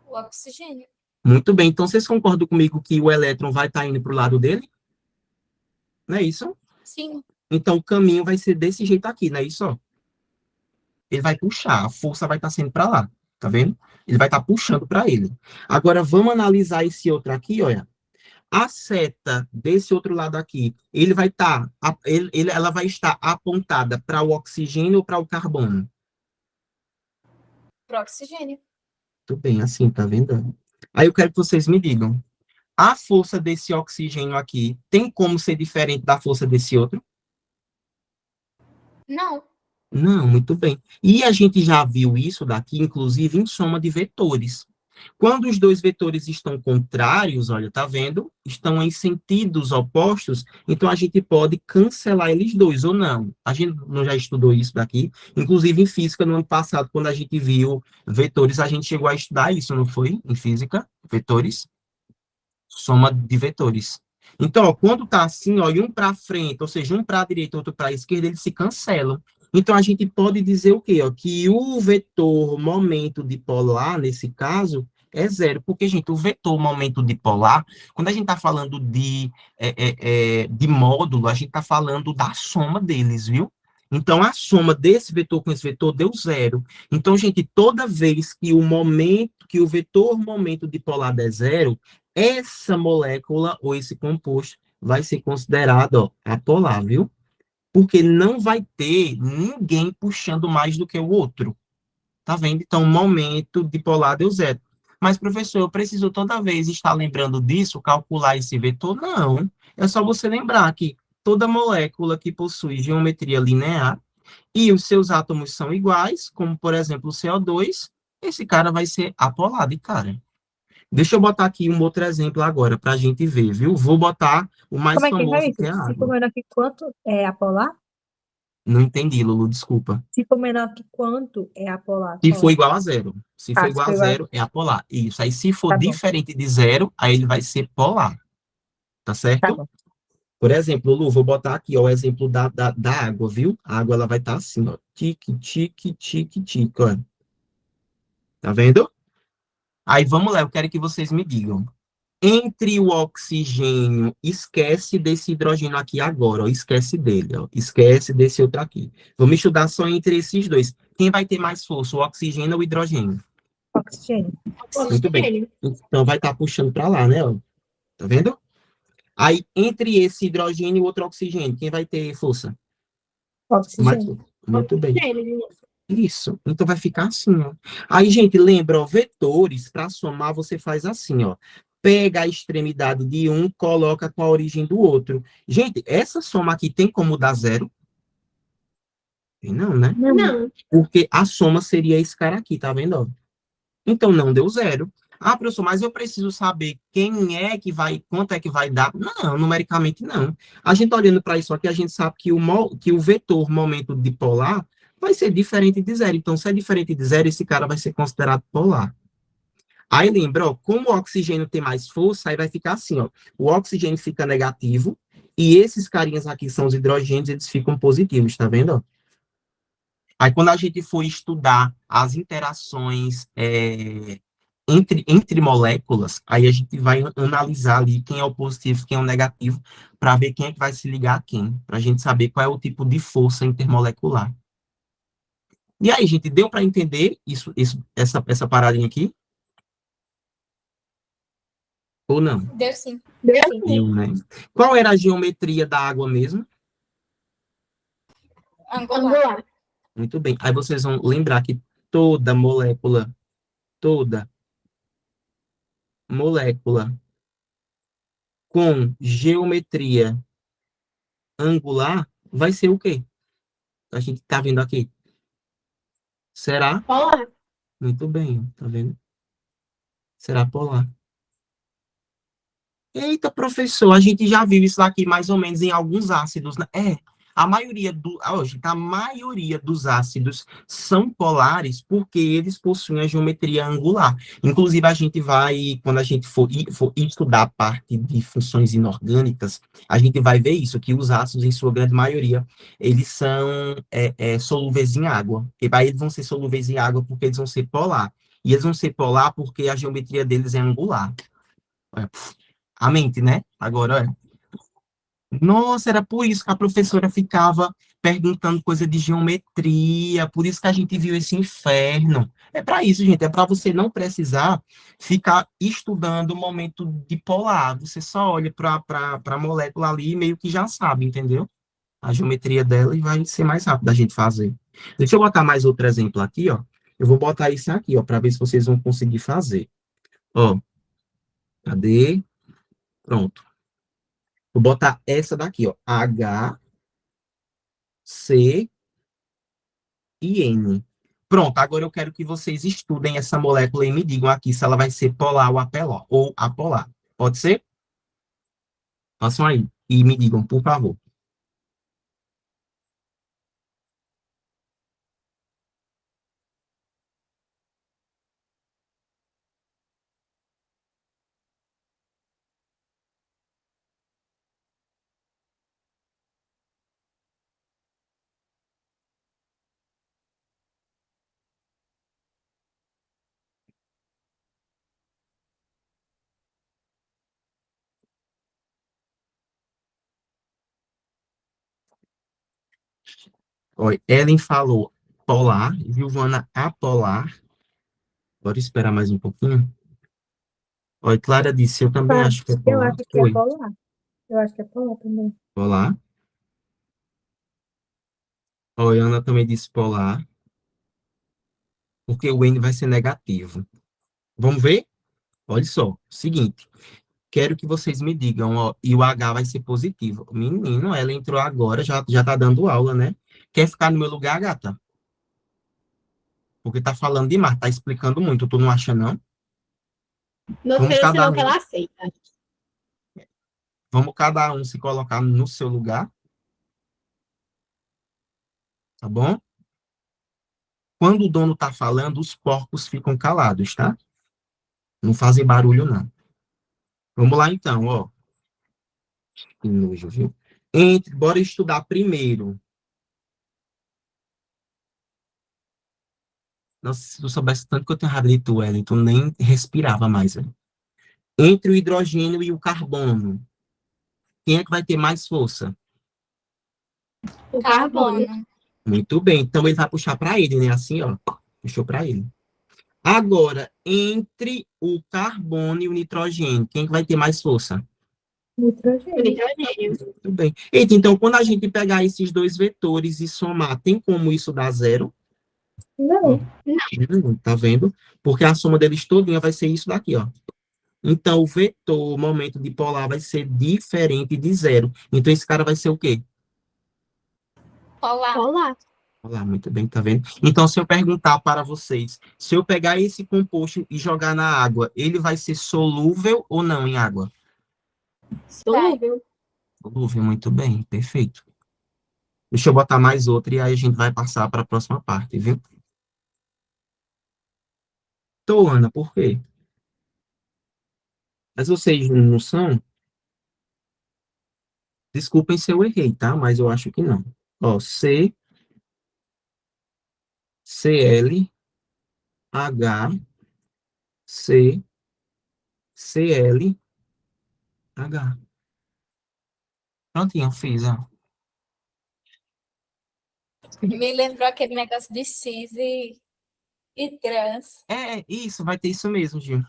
O oxigênio. Muito bem, então vocês concordam comigo que o elétron vai estar indo para o lado dele? Não é isso? Sim. Então o caminho vai ser desse jeito aqui, não é isso? Ó? Ele vai puxar, a força vai estar sendo para lá, tá vendo? Ele vai estar puxando para ele. Agora vamos analisar esse outro aqui, olha. A seta desse outro lado aqui, ele vai estar, ela vai estar apontada para o oxigênio ou para o carbono? Pro oxigênio. Muito bem, assim, tá vendo? Aí eu quero que vocês me digam, a força desse oxigênio aqui tem como ser diferente da força desse outro? Não. Não, muito bem. E a gente já viu isso daqui, inclusive, em soma de vetores. Quando os dois vetores estão contrários, olha, tá vendo? Estão em sentidos opostos, então a gente pode cancelar eles dois, ou não. A gente não já estudou isso daqui? Inclusive, em física, no ano passado, quando a gente viu vetores, a gente chegou a estudar isso, não foi? Em física, vetores, soma de vetores. Então, ó, quando tá assim, ó, e um para frente, ou seja, um para a direita, outro para a esquerda, eles se cancelam. Então, a gente pode dizer o quê? Ó? Que o vetor momento dipolar, nesse caso, é zero. Porque, gente, o vetor momento dipolar, quando a gente está falando de módulo, a gente está falando da soma deles, viu? Então, a soma desse vetor com esse vetor deu zero. Então, gente, toda vez que que o vetor momento dipolar der zero, essa molécula ou esse composto vai ser considerado, ó, apolar, viu? Porque não vai ter ninguém puxando mais do que o outro. Tá vendo? Então, o momento dipolar deu zero. Mas, professor, eu preciso toda vez estar lembrando disso, calcular esse vetor? Não. É só você lembrar que toda molécula que possui geometria linear e os seus átomos são iguais, como, por exemplo, o CO2, esse cara vai ser apolar de cara. Deixa eu botar aqui um outro exemplo agora, para a gente ver, viu? Vou botar o mais Como é que é famoso, isso? que é a Se for água. menor que quanto é apolar? Não entendi, Lulu, desculpa. Se for menor que quanto é apolar? Se for Qual? igual a zero. Se for Ah, se igual for a igual. zero, é apolar. Isso. Aí, se for Tá bom, diferente de zero, aí ele vai ser polar. Tá tá certo? bom. Por exemplo, Lu, vou botar aqui ó, o exemplo da água, viu? A água ela vai estar assim, ó. Tique, tique, tique, tique, ó. Tá vendo? Aí vamos lá, eu quero que vocês me digam. Entre o oxigênio, esquece desse hidrogênio aqui agora, ó, esquece dele, ó, esquece desse outro aqui. Vamos estudar só entre esses dois. Quem vai ter mais força, o oxigênio ou o hidrogênio? Oxigênio. Muito bem. Oxigênio. Então vai estar puxando para lá, né? Ó. Tá vendo? Aí, entre esse hidrogênio e o outro oxigênio, quem vai ter força? Mais Oxigênio. força. Muito bem. Oxigênio. Isso. Então vai ficar assim, ó. Aí, gente, lembra, ó, vetores, para somar, você faz assim, ó. Pega a extremidade de um, coloca com a origem do outro. Gente, essa soma aqui tem como dar zero? Tem não, né? Não. Não. Porque a soma seria esse cara aqui, tá vendo? Ó? Então não deu zero. Ah, professor, mas eu preciso saber quem é que vai, quanto é que vai dar. Não, numericamente não. A gente olhando para isso aqui, a gente sabe que que o vetor momento dipolar vai ser diferente de zero. Então, se é diferente de zero, esse cara vai ser considerado polar. Aí lembra, ó, como o oxigênio tem mais força, aí vai ficar assim, ó. O oxigênio fica negativo e esses carinhas aqui são os hidrogênios, eles ficam positivos, tá vendo? Ó? Aí quando a gente for estudar as interações entre moléculas, aí a gente vai analisar ali quem é o positivo, quem é o negativo, para ver quem é que vai se ligar a quem, para a gente saber qual é o tipo de força intermolecular. E aí, gente, deu para entender essa paradinha aqui? Ou não? Deu sim. Deu Deu, né? Qual era a geometria da água mesmo? Angular. angular. Muito bem. Aí vocês vão lembrar que toda molécula com geometria angular vai ser o quê? A gente tá vendo aqui. Será? Polar. Muito bem, tá vendo? Será polar. Eita, professor, a gente já viu isso aqui mais ou menos em alguns ácidos, né? A maioria dos ácidos são polares porque eles possuem a geometria angular. Inclusive, a gente vai, quando a gente for estudar a parte de funções inorgânicas, a gente vai ver isso, que os ácidos, em sua grande maioria, eles são solúveis em água. E aí eles vão ser solúveis em água porque eles vão ser polar. E eles vão ser polar porque a geometria deles é angular. A mente, né? Agora, olha. Nossa, era por isso que a professora ficava perguntando coisa de geometria, por isso que a gente viu esse inferno. É para isso, gente, é para você não precisar ficar estudando o momento dipolar. Você só olha para a molécula ali e meio que já sabe, entendeu? A geometria dela e vai ser mais rápido a gente fazer. Deixa eu botar mais outro exemplo aqui, ó. Eu vou botar esse aqui, ó, para ver se vocês vão conseguir fazer. Ó, cadê? Pronto. Vou botar essa daqui, ó. H, C e N. Pronto, agora eu quero que vocês estudem essa molécula e me digam aqui se ela vai ser polar ou apolar. Pode ser? Façam aí e me digam, por favor. Olha, Ellen falou polar, Giovana apolar. Bora esperar mais um pouquinho. Olha, Clara disse, eu também acho que é Eu polar. acho que é Foi, polar. Eu acho que é polar também. polar. Olha, Ana também disse polar, porque o N vai ser negativo. Vamos ver? Olha só, seguinte, quero que vocês me digam, ó, e o H vai ser positivo. Menino, ela entrou agora, já tá dando aula, né? Quer ficar no meu lugar, gata? Porque tá falando demais, tá explicando muito, tu não acha, não? Não Vamos ofereça cada não que um, ela aceita. vamos cada um se colocar no seu lugar, tá bom? Quando o dono tá falando, os porcos ficam calados, tá? Não fazem barulho, não. Vamos lá, então, ó. Que nojo, viu? Bora estudar primeiro. Nossa, se tu soubesse tanto que eu tenho raiva de tu, Wellington, nem respirava mais, velho. Entre o hidrogênio e o carbono, quem é que vai ter mais força? O carbono. Carbono. Muito bem, então ele vai puxar para ele, né? Assim, ó, puxou para ele. Agora, entre o carbono e o nitrogênio, quem é que vai ter mais força? O Nitrogênio. nitrogênio. Muito bem. Eita, então, quando a gente pegar esses dois vetores e somar, tem como isso dar zero? Não. Tá vendo? Porque a soma deles todinha vai ser isso daqui, ó. Então, o vetor, o momento dipolar, vai ser diferente de zero. Então, esse cara vai ser o quê? Polar. Polar. Olha lá, muito bem, tá vendo? Então, se eu perguntar para vocês, se eu pegar esse composto e jogar na água, ele vai ser solúvel ou não em água? Solúvel. Solúvel, muito bem, perfeito. Deixa eu botar mais outra e aí a gente vai passar para a próxima parte, viu? Então, Ana, por quê? Mas vocês não são? Desculpem se eu errei, tá? Mas eu acho que não. Ó, C, Cl, H, C, Cl, H. Prontinho, fiz, ó. Me lembrou aquele negócio de cis e trans. Isso, vai ter isso mesmo, Gil.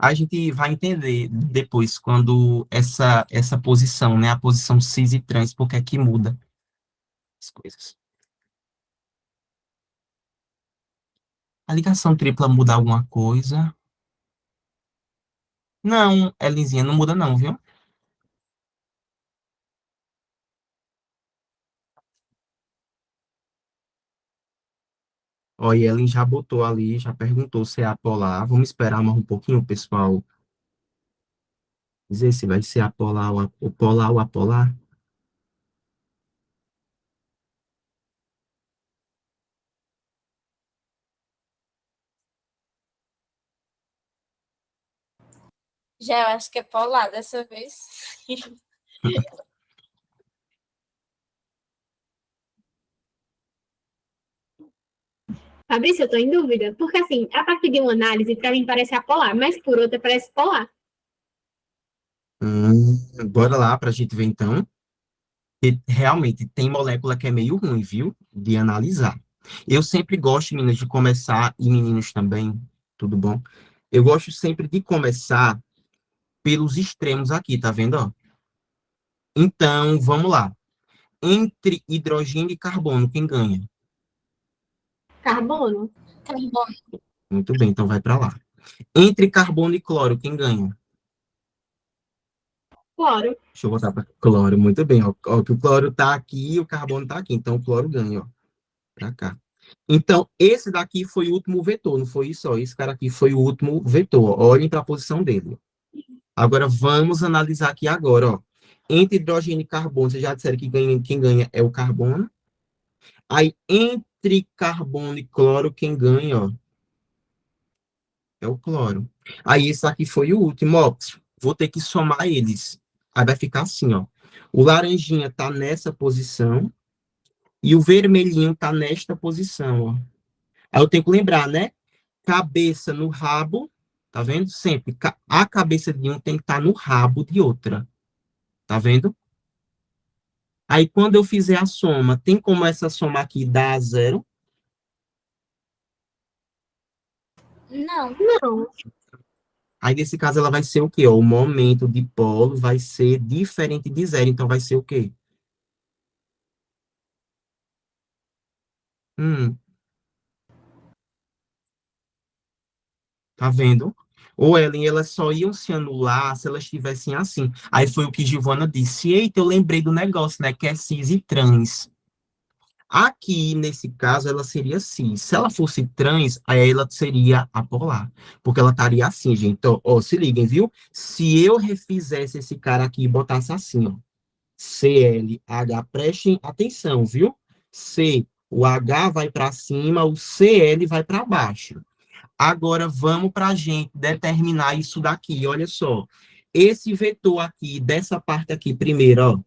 A gente vai entender depois quando essa posição, né, a posição cis e trans, porque é que muda as coisas. A ligação tripla muda alguma coisa? Não, Elinzinha, não muda não, viu? Ó, e Ellen já botou ali, já perguntou se é apolar. Vamos esperar mais um pouquinho, pessoal. Dizer se vai ser apolar ou polar ou apolar. Já eu acho que é polar dessa vez. Fabrício, eu tô em dúvida. Porque, assim, a partir de uma análise, pra mim parece apolar, mas por outra parece polar. Bora lá para a gente ver então. E realmente tem molécula que é meio ruim, viu? De analisar. Eu sempre gosto, meninas, de começar, e meninos também, tudo bom? Eu gosto sempre de começar pelos extremos aqui, tá vendo? Ó? Então, vamos lá. Entre hidrogênio e carbono, quem ganha? Carbono. Carbono. Muito bem, então vai para lá. Entre carbono e cloro, quem ganha? Cloro. Deixa eu botar para cloro, muito bem, ó. Ó, que o cloro tá aqui e o carbono tá aqui, então o cloro ganha, ó, para cá. Então, esse daqui foi o último vetor, não foi isso, ó. Esse cara aqui foi o último vetor, ó. Olhem para a posição dele. Agora, vamos analisar aqui agora, ó. Entre hidrogênio e carbono, vocês já disseram que quem ganha é o carbono. Aí, entre carbono e cloro, quem ganha, ó, é o cloro. Aí, esse aqui foi o último, ó. Vou ter que somar eles. Aí vai ficar assim, ó. O laranjinha tá nessa posição e o vermelhinho tá nesta posição, ó. Aí eu tenho que lembrar, né? Cabeça no rabo, tá vendo? Sempre. A cabeça de um tem que estar no rabo de outra. Tá vendo? Aí, quando eu fizer a soma, tem como essa soma aqui dar zero? Não. Não. Aí, nesse caso, ela vai ser o quê? Ó, o momento de polo vai ser diferente de zero. Então, vai ser o quê? Hum, tá vendo? Ou Ellen, elas só iam se anular se elas estivessem assim. Aí foi o que Giovana disse. Eita, eu lembrei do negócio, né? Que é cis e trans. Aqui, nesse caso, ela seria cis. Se ela fosse trans, aí ela seria apolar. Porque ela estaria assim, gente. Então, ó, se liguem, viu? Se eu refizesse esse cara aqui e botasse assim, ó. CLH, prestem atenção, viu? C, o H vai para cima, o CL vai para baixo. Agora, vamos para a gente determinar isso daqui. Olha só. Esse vetor aqui, dessa parte aqui, primeiro, ó.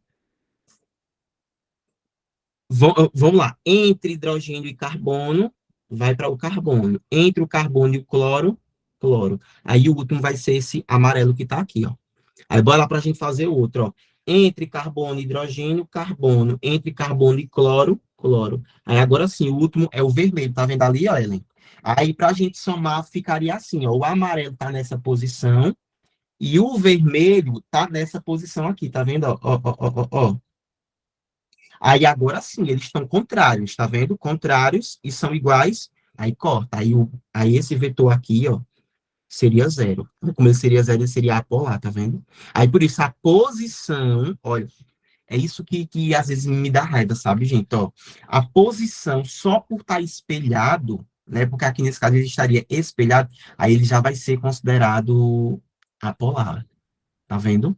Vamos lá. Entre hidrogênio e carbono, vai para o carbono. Entre o carbono e o cloro, cloro. Aí o último vai ser esse amarelo que está aqui, ó. Aí bora lá para a gente fazer outro, ó. Entre carbono e hidrogênio, carbono. Entre carbono e cloro, cloro. Aí agora sim, o último é o vermelho. Tá vendo ali, ó, Ellen? Aí para a gente somar, ficaria assim, ó. O amarelo está nessa posição e o vermelho está nessa posição aqui. Tá vendo, ó, ó, ó, ó, ó. Aí agora sim, eles estão contrários, tá vendo? Contrários e são iguais, aí corta. Aí esse vetor aqui, ó, seria zero. Como ele seria zero, ele seria apolar, tá vendo? Aí por isso a posição, olha, é isso que às vezes me dá raiva, sabe, gente? Ó, a posição só por estar espelhado, né? Porque aqui nesse caso ele estaria espelhado, aí ele já vai ser considerado apolar, tá vendo?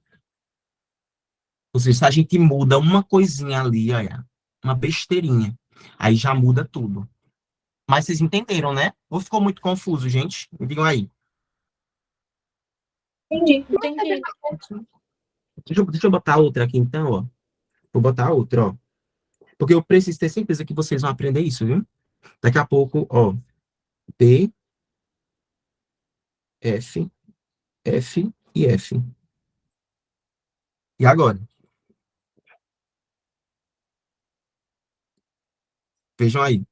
Ou seja, se a gente muda uma coisinha ali, olha, uma besteirinha, aí já muda tudo. Mas vocês entenderam, né? Ou ficou muito confuso, gente? Me digam aí. Entendi. Entendi. Deixa eu botar outra aqui, então, ó. Vou botar outra, ó. Porque eu preciso ter certeza que vocês vão aprender isso, viu? Daqui a pouco, ó. B, F, F e F. E agora? Vejam aí.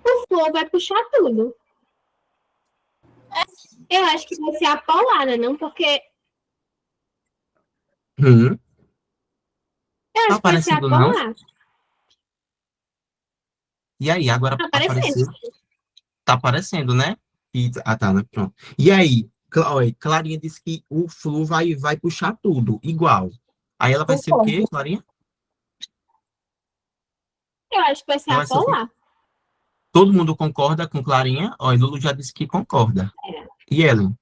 O flor vai puxar tudo. Eu acho que vai ser apolar, né? Não, porque Hum, eu tá acho que vai ser aparecendo, não? apolar. E aí, agora Tá apareceu? aparecendo. Tá aparecendo, né? Tá, né? Pronto. E aí, olha, Clarinha disse que o flu vai puxar tudo, igual. Aí ela vai ser o quê, Concordo. Clarinha? Eu acho que vai ser Ela vai ser o quê? apolar. Todo mundo concorda com Clarinha? Olha, Lulu já disse que concorda. E Ellen?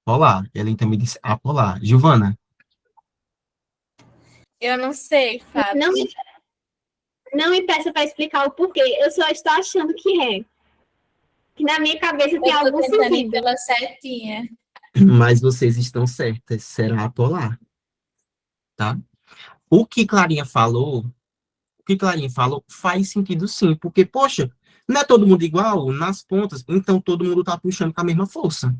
Polar. Ellen também disse apolar. Giovana? Eu não sei, Fábio. Não me peça para explicar o porquê. Eu só estou achando que é. Que na minha cabeça tem Eu tô algum tentando ir sentido. pela setinha. Mas vocês estão certas. Será apolar, tá? O que Clarinha falou, o que Clarinha falou faz sentido sim, porque, poxa, não é todo mundo igual nas pontas, então todo mundo tá puxando com a mesma força.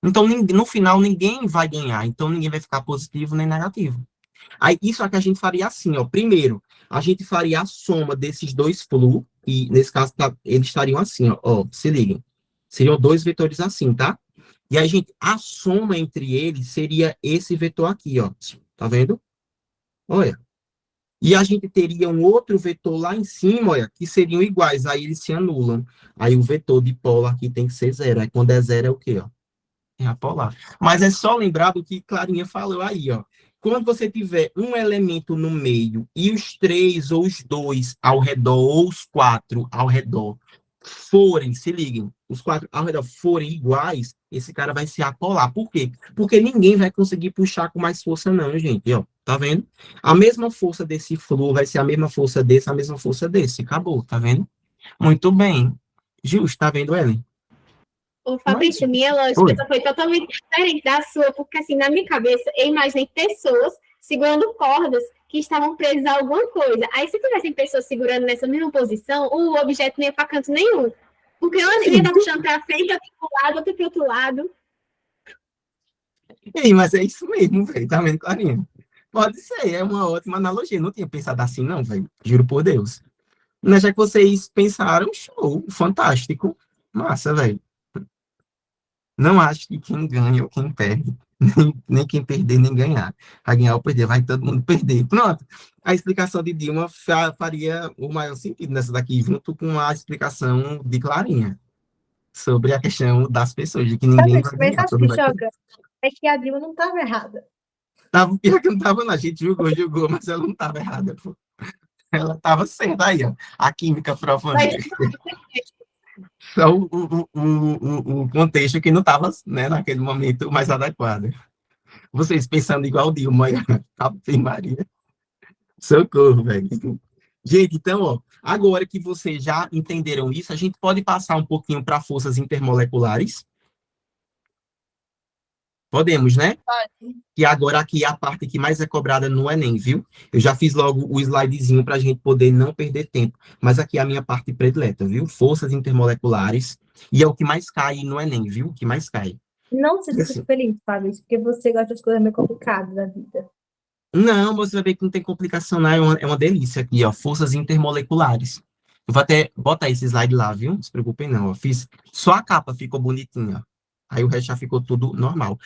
Então, no final, ninguém vai ganhar. Então, ninguém vai ficar positivo nem negativo. Aí, isso é que a gente faria assim, ó. Primeiro, a gente faria a soma desses dois flu, e nesse caso, eles estariam assim, ó, se liguem. Seriam dois vetores assim, tá? E aí, gente, a soma entre eles seria esse vetor aqui, ó. Tá vendo? Olha. E a gente teria um outro vetor lá em cima, olha, que seriam iguais, aí eles se anulam. Aí o vetor dipolo aqui tem que ser zero. Aí quando é zero é o quê, ó? É apolar. Mas é só lembrar do que Clarinha falou aí, ó. Quando você tiver um elemento no meio e os três ou os dois ao redor, ou os quatro ao redor, forem, se liguem, os quatro ao redor forem iguais, esse cara vai se apolar. Por quê? Porque ninguém vai conseguir puxar com mais força, não, gente. Ó, tá vendo? A mesma força desse flúor vai ser a mesma força desse, a mesma força desse. Acabou, tá vendo? Muito bem. Justo, tá vendo, Ellen? Ô, Fabrício, minha lógica foi totalmente diferente da sua, porque assim, na minha cabeça, eu imaginei pessoas segurando cordas que estavam presas a alguma coisa. Aí, se tivessem pessoas segurando nessa mesma posição, o objeto não ia para canto nenhum. Porque eu ia estar puxando para frente, outro para o lado, outro para o outro lado. Ei, mas é isso mesmo, velho. Tá vendo, Clarinha? Pode ser, é uma ótima analogia. Não tinha pensado assim, não, velho. Juro por Deus. Mas já que vocês pensaram, show, fantástico. Massa, velho. Não acho que quem ganha ou quem perde, nem quem perder, nem ganhar. Vai ganhar ou perder, vai todo mundo perder. Pronto. A explicação de Dilma faria o maior sentido nessa daqui, junto com a explicação de Clarinha, sobre a questão das pessoas, de que ninguém vai Mas ganhar, sabe o todo que mundo vai perder. choca? É que a Dilma não estava errada. Tava, pior que não tava, não. A gente julgou, mas ela não estava errada, pô. Ela estava certa aí, ó. A química provando. Mas, Só o contexto que não estava, né, naquele momento mais adequado. Vocês pensando igual o Dilma, Ave Maria. Socorro, velho. Gente, então, ó, agora que vocês já entenderam isso, a gente pode passar um pouquinho para forças intermoleculares? Podemos, né? Pode. E agora aqui é a parte que mais é cobrada no Enem, viu? Eu já fiz logo o slidezinho para a gente poder não perder tempo. Mas aqui é a minha parte predileta, viu? Forças intermoleculares. E é o que mais cai no Enem, viu? O que mais cai. Não se Assim, sinta feliz, Fabrício, porque você gosta das coisas meio complicadas da vida. não, você vai ver que não tem complicação, não. É uma delícia aqui, ó. Forças intermoleculares. Eu vou até botar esse slide lá, viu? Não se preocupem, não. Ó. Fiz só a capa ficou bonitinha. Aí o resto já ficou tudo normal.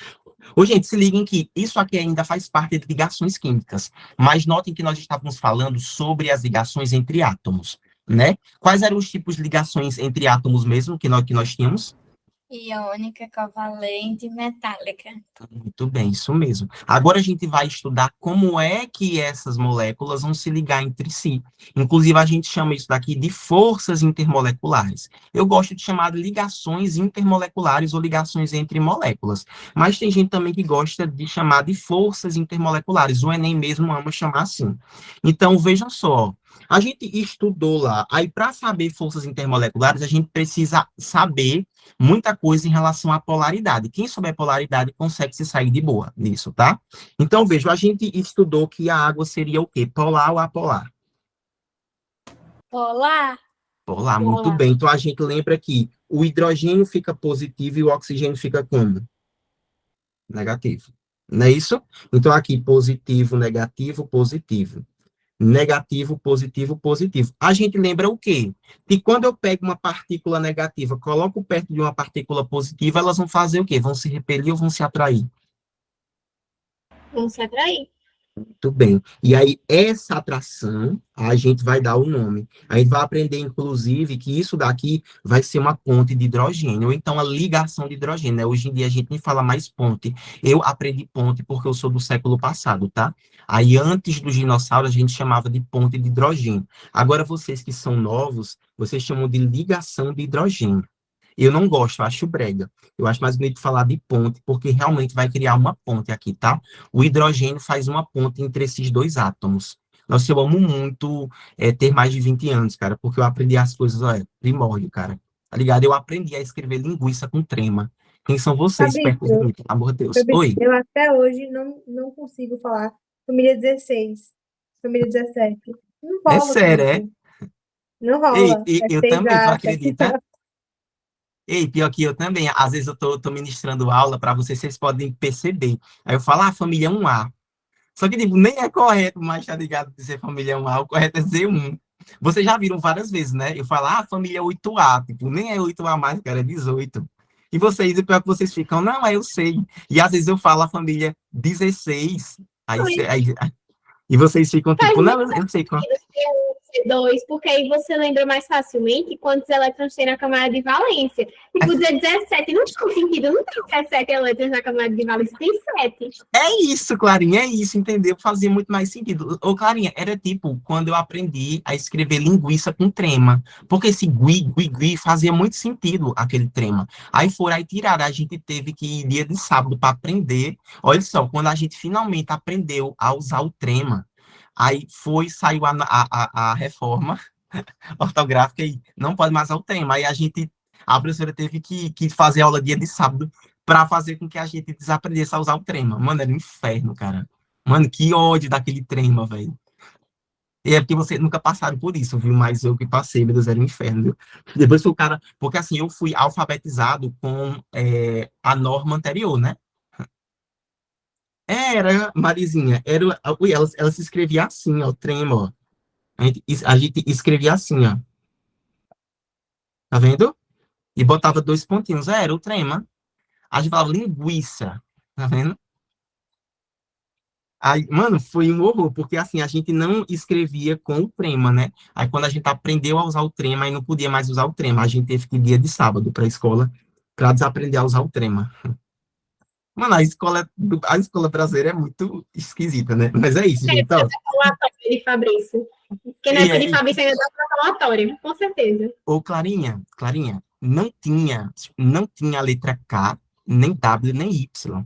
Ô, gente, se liguem que isso aqui ainda faz parte de ligações químicas. Mas notem que nós estávamos falando sobre as ligações entre átomos, né? Quais eram os tipos de ligações entre átomos mesmo que nós tínhamos? Iônica, covalente e metálica. Muito bem, isso mesmo. Agora a gente vai estudar como é que essas moléculas vão se ligar entre si. Inclusive, a gente chama isso daqui de forças intermoleculares. Eu gosto de chamar de ligações intermoleculares ou ligações entre moléculas. Mas tem gente também que gosta de chamar de forças intermoleculares. O Enem mesmo ama chamar assim. Então, vejam só. A gente estudou lá. Aí, para saber forças intermoleculares, a gente precisa saber muita coisa em relação à polaridade. Quem souber polaridade consegue se sair de boa nisso, tá? Então, veja, a gente estudou que a água seria o quê? Polar ou apolar? Polar. Polar, muito bem. Então, a gente lembra que o hidrogênio fica positivo e o oxigênio fica como? Negativo. Não é isso? Então, aqui, positivo, negativo, positivo. Negativo, positivo, positivo. A gente lembra o quê? Que quando eu pego uma partícula negativa, coloco perto de uma partícula positiva, elas vão fazer o quê? Vão se repelir ou vão se atrair? vamos se atrair. Muito bem. E aí, essa atração, a gente vai dar o nome. A gente vai aprender, inclusive, que isso daqui vai ser uma ponte de hidrogênio, ou então a ligação de hidrogênio, né? Hoje em dia a gente nem fala mais ponte. Eu aprendi ponte porque eu sou do século passado, tá? Aí, antes dos dinossauros, a gente chamava de ponte de hidrogênio. Agora, vocês que são novos, vocês chamam de ligação de hidrogênio. Eu não gosto, eu acho brega. Eu acho mais bonito falar de ponte, porque realmente vai criar uma ponte aqui, tá? O hidrogênio faz uma ponte entre esses dois átomos. Nossa, eu amo muito ter mais de 20 anos, cara, porque eu aprendi as coisas, olha, primórdio, cara. Tá ligado? Eu aprendi a escrever linguiça com trema. Quem são vocês perto de Fabrício, mim, pelo amor de Deus? Oi? Eu até hoje não consigo falar família 16, família 17. Não É rola sério, é? comigo. Não Ei, rola. É eu também, tu pesado. acredita? Ei, pior que eu também. Às vezes eu tô ministrando aula para vocês podem perceber. Aí eu falo, família 1A. Só que, tipo, nem é correto, mas tá ligado, dizer família 1A, o correto é dizer 1. Vocês já viram várias vezes, né? Eu falo, família 8A, tipo, nem é 8A mais, cara, é 18. E vocês, o pior que vocês ficam, não, eu sei. E às vezes eu falo a família 16, aí, E vocês ficam Faz tipo, não, muito eu sei qual. C2, porque aí você lembra mais facilmente quantos elétrons tem na camada de valência. Tipo, dizer 17 não tem sentido, não tem 17 elétrons na camada de valência, tem 7. É isso, Clarinha, é isso, entendeu? Fazia muito mais sentido. Ô, Clarinha, era tipo quando eu aprendi a escrever linguiça com trema. Porque esse gui fazia muito sentido, aquele trema. Aí tiraram, a gente teve que ir dia de sábado para aprender. Olha só, quando a gente finalmente aprendeu a usar o trema, saiu a reforma ortográfica e não pode mais usar o trema. A professora teve que fazer aula dia de sábado para fazer com que a gente desaprendesse a usar o trema. Mano, era um inferno, cara. Mano, que ódio daquele trema, velho. E é porque vocês nunca passaram por isso, viu? Mas eu que passei, meu Deus, era um inferno, viu? Depois foi o cara... Porque assim, eu fui alfabetizado com a norma anterior, né? Era, Marizinha, ui, ela se escrevia assim, ó, trema, ó. A gente escrevia assim, ó. Tá vendo? E botava 2 pontinhos. Era o trema. A gente falava linguiça. Tá vendo? Aí, mano, foi um horror, porque assim, a gente não escrevia com o trema, né? Aí quando a gente aprendeu a usar o trema, aí não podia mais usar o trema. A gente teve que ir dia de sábado para a escola para desaprender a usar o trema. Mano, a escola brasileira é muito esquisita, né? Mas é isso, gente. Ó. Relatório de Fabrício. Porque na E época de aí, Fabrício ainda dá para relatório, com certeza. ô Clarinha, não tinha a letra K, nem W, nem Y.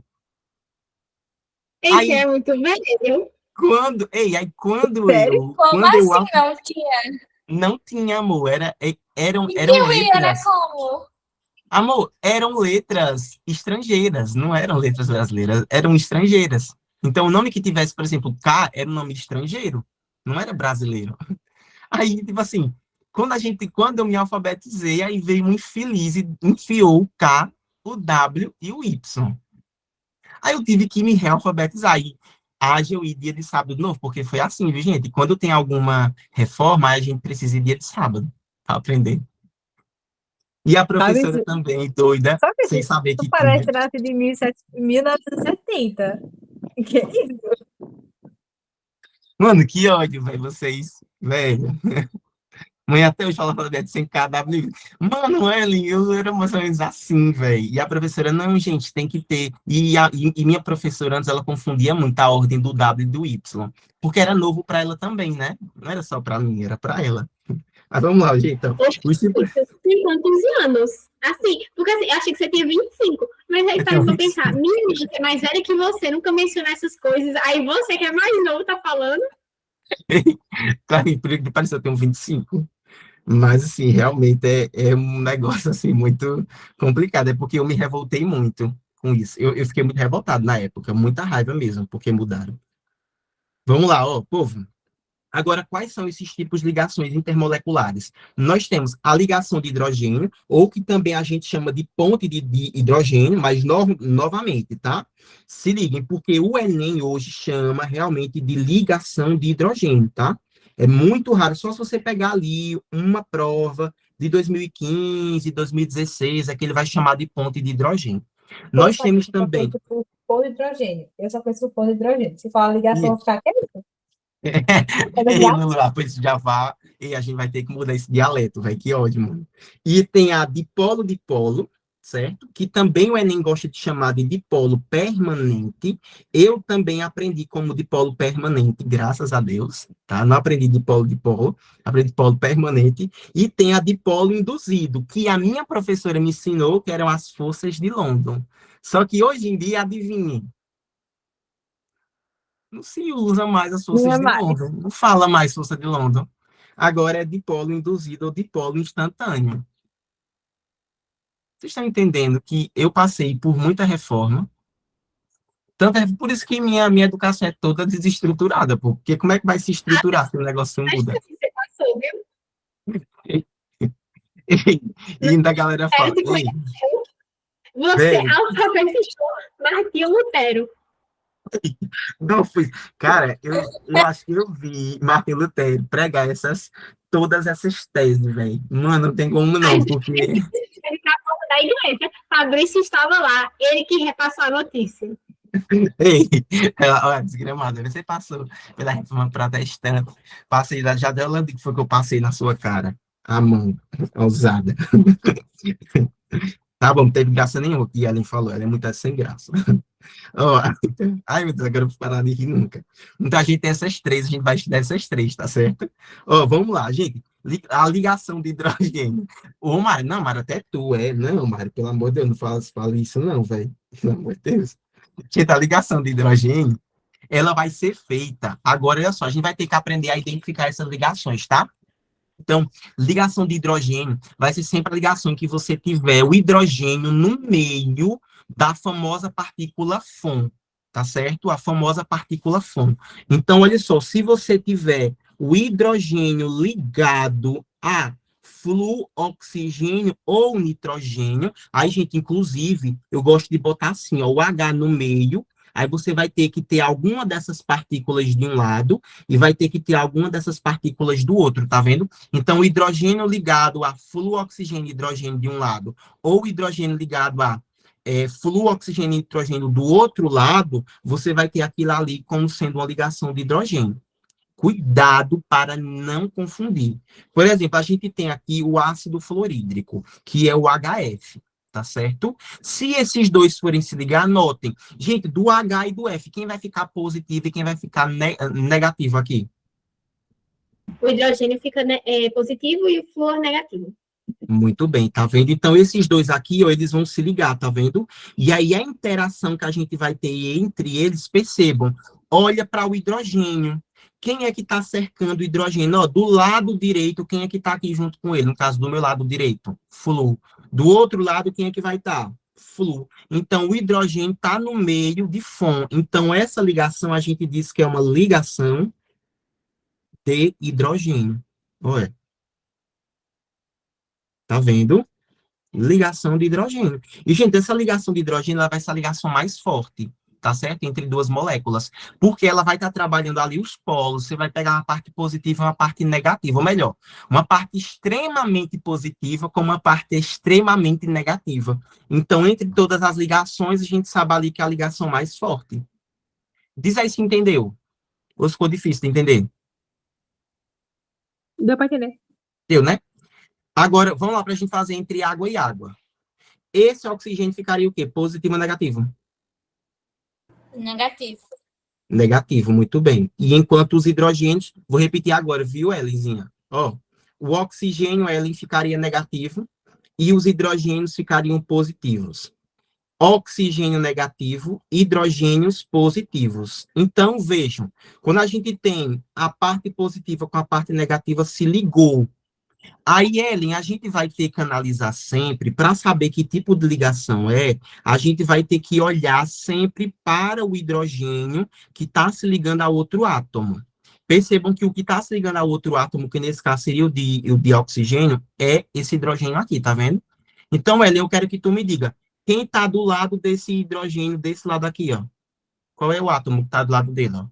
Esse Aí, é muito velho. quando Sério? eu, Como quando eu assim não tinha? não tinha, amor, eram, E eram kiwi era letras, como? amor, eram letras estrangeiras, não eram letras brasileiras, eram estrangeiras. Então, o nome que tivesse, por exemplo, K, era um nome estrangeiro, não era brasileiro. Aí, tipo assim, quando eu me alfabetizei, aí veio um infeliz e enfiou o K, o W e o Y. Aí eu tive que me realfabetizar. Aí, haja eu ir dia de sábado de novo, porque foi assim, viu, gente? Quando tem alguma reforma, a gente precisa ir dia de sábado para aprender. E a Sabe, professora também, doida, sabe sem que saber tu que tinha. parece nascido em 1970. Que é isso? Mano, que ódio, velho, vocês, velho. Mãe até hoje fala alfabeto sem KW. Mano, Ellen, eu era mais ou menos assim, velho. E a professora, não, gente, tem que ter. E minha professora, antes, ela confundia muito a ordem do W e do Y. Porque era novo para ela também, né? Não era só para mim, era para ela. Mas vamos lá, gente. Então, Oxe, os tipos... tem quantos anos? Assim, porque assim, eu achei que você tinha 25. Mas aí Eu tenho parando pra 25. pensar, minha amiga que é mais velha que você, nunca mencionou essas coisas. Aí você que é mais novo tá falando. Claro, por que pareça, eu tenho 25. Mas, assim, realmente é um negócio, assim, muito complicado. É porque eu me revoltei muito com isso. Eu fiquei muito revoltado na época. Muita raiva mesmo, porque mudaram. Vamos lá, ó, povo. Agora, quais são esses tipos de ligações intermoleculares? Nós temos a ligação de hidrogênio, ou que também a gente chama de ponte de hidrogênio, mas novamente, tá? Se liguem, porque o Enem hoje chama realmente de ligação de hidrogênio, tá? É muito raro, só se você pegar ali uma prova de 2015, 2016, é que ele vai chamar de ponte de hidrogênio. Eu Nós só temos também. conheço o polo de hidrogênio. Eu só conheço o polo de hidrogênio. Se falar ligação, eu vou ficar, que é isso? É Ei, verdade? Lula, pois já vá, e a gente vai ter que mudar esse dialeto, velho, que ódio, mano. E tem a dipolo-dipolo, certo? Que também o Enem gosta de chamar de dipolo permanente. Eu também aprendi como dipolo permanente, graças a Deus, tá? Não aprendi dipolo-dipolo, aprendi dipolo permanente. E tem a dipolo induzido, que a minha professora me ensinou, que eram as forças de London. Só que hoje em dia, adivinhe, não se usa mais as Não forças é de mais. London, não fala mais força de London. Agora é dipolo induzido ou dipolo instantâneo. Vocês estão entendendo que eu passei por muita reforma, tanto é por isso que minha educação é toda desestruturada, pô. Porque como é que vai se estruturar se o negócio Acho que muda? assim você passou, viu? E ainda a galera Quero fala, te ei, conhecer. Você velho, alfabetizou Martinho Lutero. não fui. Cara, eu acho que eu vi Martin Lutero pregar todas essas teses, velho. Mano, não tem como A não, gente porque ele na porta da igreja. Fabrício estava lá. Ele que repassou a notícia. Ei, ela, olha, desgramada, você passou pela reforma protestante, passei, já deu onde que foi que eu passei na sua cara? A mão, ousada. Tá bom, não teve graça nenhuma, que Ellen falou, ela é muito sem graça. Ó, ai, meu Deus, agora eu vou parar de rir nunca. Então, a gente tem essas três, a gente vai estudar essas três, tá certo? Ó, vamos lá, gente. A ligação de hidrogênio. Ô, Mário, não, Mário, até tu, é. Não, Mário, pelo amor de Deus, não fala isso não, velho. Pelo amor de Deus. Gente, a ligação de hidrogênio, ela vai ser feita. Agora, olha só, a gente vai ter que aprender a identificar essas ligações, tá? Então, ligação de hidrogênio vai ser sempre a ligação em que você tiver o hidrogênio no meio da famosa partícula Fon, tá certo? A famosa partícula Fon. Então, olha só, se você tiver o hidrogênio ligado a fluoxigênio ou nitrogênio, aí, gente, inclusive, eu gosto de botar assim, ó, o H no meio, aí você vai ter que ter alguma dessas partículas de um lado e vai ter que ter alguma dessas partículas do outro, tá vendo? Então, o hidrogênio ligado a fluoxigênio e hidrogênio de um lado, ou o hidrogênio ligado a fluoxigênio e nitrogênio do outro lado, você vai ter aquilo ali como sendo uma ligação de hidrogênio. Cuidado para não confundir. Por exemplo, a gente tem aqui o ácido fluorídrico, que é o HF, tá certo? Se esses dois forem se ligar, anotem. Gente, do H e do F, quem vai ficar positivo e quem vai ficar negativo aqui? O hidrogênio fica positivo e o flúor negativo. Muito bem, tá vendo? Então, esses dois aqui, ó, eles vão se ligar, tá vendo? E aí, a interação que a gente vai ter entre eles, percebam, olha para o hidrogênio. Quem é que está cercando o hidrogênio? Ó, do lado direito, quem é que está aqui junto com ele? No caso, do meu lado direito, Flu. Do outro lado, quem é que vai estar? Flu. Então, o hidrogênio está no meio de Fon. Então, essa ligação, a gente diz que é uma ligação de hidrogênio. Olha, tá vendo? Ligação de hidrogênio. E, gente, essa ligação de hidrogênio ela vai ser a ligação mais forte, tá certo? Entre duas moléculas. Porque ela vai estar trabalhando ali os polos. Você vai pegar uma parte positiva e uma parte negativa. Ou melhor, uma parte extremamente positiva com uma parte extremamente negativa. Então, entre todas as ligações, a gente sabe ali que é a ligação mais forte. Diz aí se entendeu. Ou se ficou difícil de entender. Deu pra entender. Deu, né? Agora, vamos lá para a gente fazer entre água e água. Esse oxigênio ficaria o quê? Positivo ou negativo? Negativo. Negativo, muito bem. E enquanto os hidrogênios, vou repetir agora, viu, Ellenzinha? Ó, o oxigênio, Ellen, ficaria negativo e os hidrogênios ficariam positivos. Oxigênio negativo, hidrogênios positivos. Então, vejam, quando a gente tem a parte positiva com a parte negativa se ligou. Aí, Ellen, a gente vai ter que analisar sempre, para saber que tipo de ligação é, a gente vai ter que olhar sempre para o hidrogênio que está se ligando a outro átomo. Percebam que o que está se ligando a outro átomo, que nesse caso seria o de oxigênio, é esse hidrogênio aqui, tá vendo? Então, Ellen, eu quero que tu me diga, quem está do lado desse hidrogênio, desse lado aqui, ó? Qual é o átomo que está do lado dele, ó?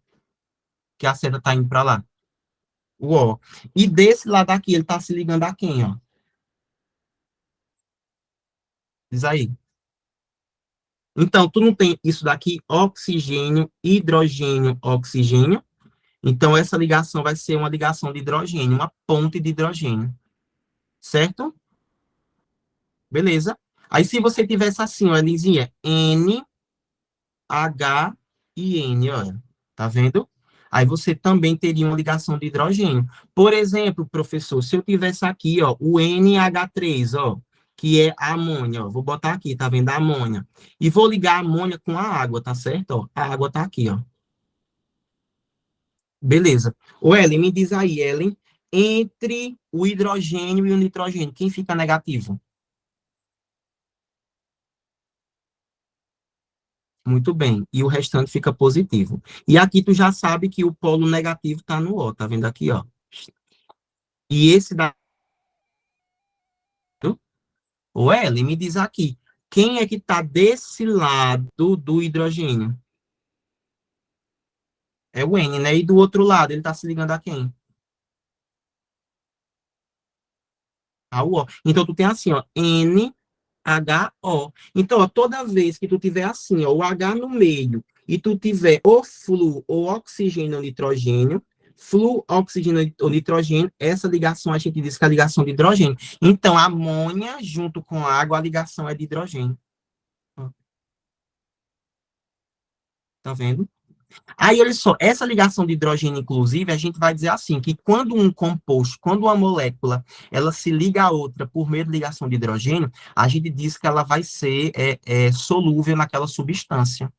Que a seta está indo para lá? O O. E desse lado aqui, ele está se ligando a quem, ó? Diz aí. Então, tu não tem isso daqui, oxigênio, hidrogênio, oxigênio. Então, essa ligação vai ser uma ligação de hidrogênio, uma ponte de hidrogênio. Certo? Beleza. Aí, se você tivesse assim, ó, Elisinha, N, H e N, olha. Tá vendo? Aí você também teria uma ligação de hidrogênio. Por exemplo, professor, se eu tivesse aqui, ó, o NH3, ó, que é a amônia, ó, vou botar aqui, tá vendo? A amônia. E vou ligar a amônia com a água, tá certo? Ó, a água tá aqui, ó. Beleza. Ô, Ellen, me diz aí, Ellen, entre o hidrogênio e o nitrogênio, quem fica negativo? Muito bem. E o restante fica positivo. E aqui tu já sabe que o polo negativo está no O, tá vendo aqui, ó? E esse da... Ô, Ellen, me diz aqui, quem é que está desse lado do hidrogênio? É o N, né? E do outro lado, ele está se ligando a quem? Ao O. Então, tu tem assim, ó, N, H, O. Então, ó, toda vez que tu tiver assim, ó, o H no meio e tu tiver ou flu ou oxigênio ou nitrogênio, flu, oxigênio ou nitrogênio, essa ligação a gente diz que é a ligação de hidrogênio. Então, amônia junto com água, a ligação é de hidrogênio. Tá vendo? Aí, olha só, essa ligação de hidrogênio, inclusive, a gente vai dizer assim, que quando um composto, quando uma molécula, ela se liga a outra por meio de ligação de hidrogênio, a gente diz que ela vai ser solúvel naquela substância.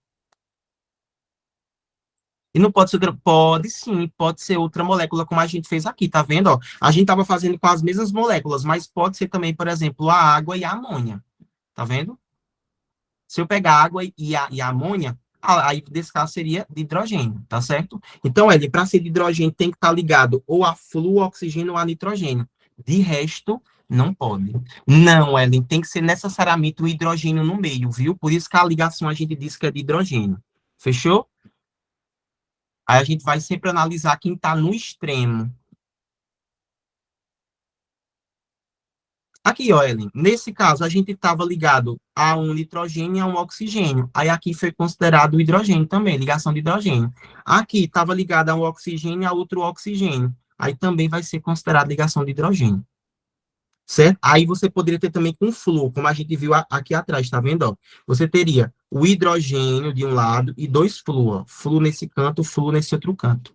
E não pode ser outra, pode sim, pode ser outra molécula, como a gente fez aqui, tá vendo? Ó, a gente estava fazendo com as mesmas moléculas, mas pode ser também, por exemplo, a água e a amônia, tá vendo? Se eu pegar água e a amônia, aí desse caso seria de hidrogênio, tá certo? Então, para ser de hidrogênio tem que estar ligado ou a flu, oxigênio ou a nitrogênio. De resto, não pode. Não, Ellen, tem que ser necessariamente o hidrogênio no meio, viu? Por isso que a ligação a gente diz que é de hidrogênio. Fechou? Aí a gente vai sempre analisar quem está no extremo. Aqui, ó, Ellen, nesse caso, a gente estava ligado a um nitrogênio e a um oxigênio. Aí aqui foi considerado o hidrogênio também, ligação de hidrogênio. Aqui estava ligado a um oxigênio e a outro oxigênio. Aí também vai ser considerado ligação de hidrogênio. Certo? Aí você poderia ter também com flúor, como a gente viu aqui atrás, tá vendo? Ó? Você teria o hidrogênio de um lado e dois flúor. Flúor nesse canto, flúor nesse outro canto.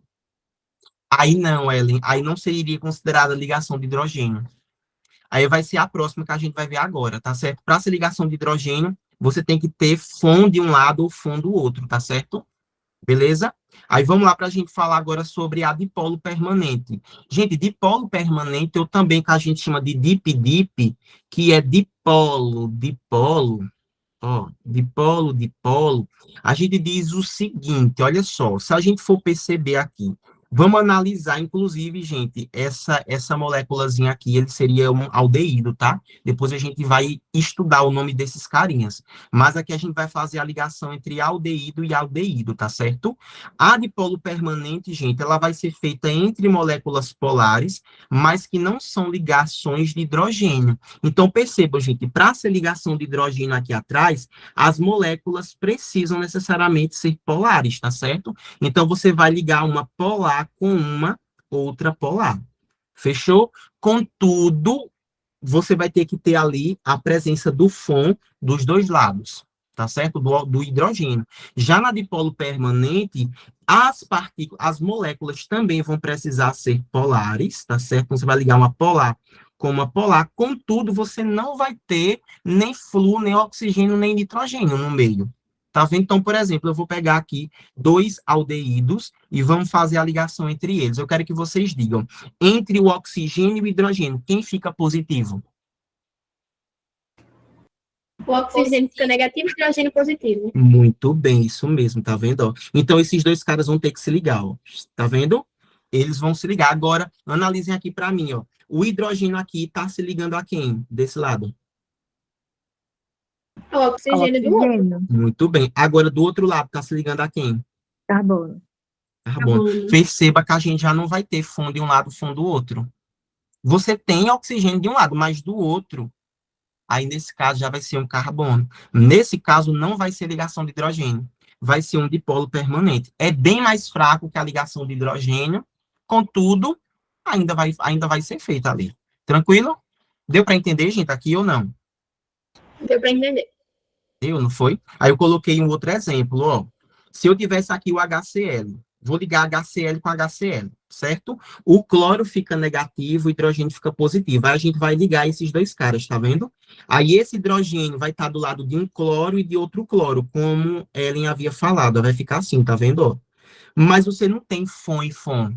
Aí não, Ellen, aí não seria considerada ligação de hidrogênio. Aí vai ser a próxima que a gente vai ver agora, tá certo? Para ser ligação de hidrogênio, você tem que ter FON de um lado ou FON do outro, tá certo? Beleza? Aí vamos lá para a gente falar agora sobre a dipolo permanente. Gente, dipolo permanente, ou também que a gente chama de dip-dip, que é dipolo, ó, dipolo, a gente diz o seguinte, olha só, se a gente for perceber aqui, vamos analisar, inclusive, gente, essa moléculazinha aqui, ele seria um aldeído, tá? Depois a gente vai estudar o nome desses carinhas. Mas aqui a gente vai fazer a ligação entre aldeído e aldeído, tá certo? A dipolo permanente, gente, ela vai ser feita entre moléculas polares, mas que não são ligações de hidrogênio. Então, percebam, gente, para ser ligação de hidrogênio aqui atrás, as moléculas precisam necessariamente ser polares, tá certo? Então, você vai ligar uma polar com uma outra polar. Fechou? Contudo, você vai ter que ter ali a presença do FON dos dois lados, tá certo? Do hidrogênio. Já na dipolo permanente, as moléculas também vão precisar ser polares, tá certo? Então, você vai ligar uma polar com uma polar, contudo, você não vai ter nem flúor, nem oxigênio, nem nitrogênio no meio. Tá vendo? Então, por exemplo, eu vou pegar aqui dois aldeídos e vamos fazer a ligação entre eles. Eu quero que vocês digam, entre o oxigênio e o hidrogênio, quem fica positivo? O oxigênio fica negativo e o hidrogênio positivo. Muito bem, isso mesmo, tá vendo? Ó? Então, esses dois caras vão ter que se ligar, ó. Tá vendo? Eles vão se ligar. Agora, analisem aqui para mim, ó. O hidrogênio aqui está se ligando a quem? Desse lado? O oxigênio do outro. Oxigênio. Muito bem. Agora, do outro lado, está se ligando a quem? Carbono. Carbono. Carbono. Perceba que a gente já não vai ter FON de um lado, FON do outro. Você tem oxigênio de um lado, mas do outro, aí nesse caso já vai ser um carbono. Nesse caso, não vai ser ligação de hidrogênio. Vai ser um dipolo permanente. É bem mais fraco que a ligação de hidrogênio, contudo, ainda vai ser feita ali. Tranquilo? Deu para entender, gente, aqui ou não? Deu para entender. Deu, não foi? Aí eu coloquei um outro exemplo, ó. Se eu tivesse aqui o HCl, vou ligar HCl com HCl, certo? O cloro fica negativo, o hidrogênio fica positivo. Aí a gente vai ligar esses dois caras, tá vendo? Aí esse hidrogênio vai estar do lado de um cloro e de outro cloro, como Ellen havia falado. Vai ficar assim, tá vendo? Ó? Mas você não tem FON e FON.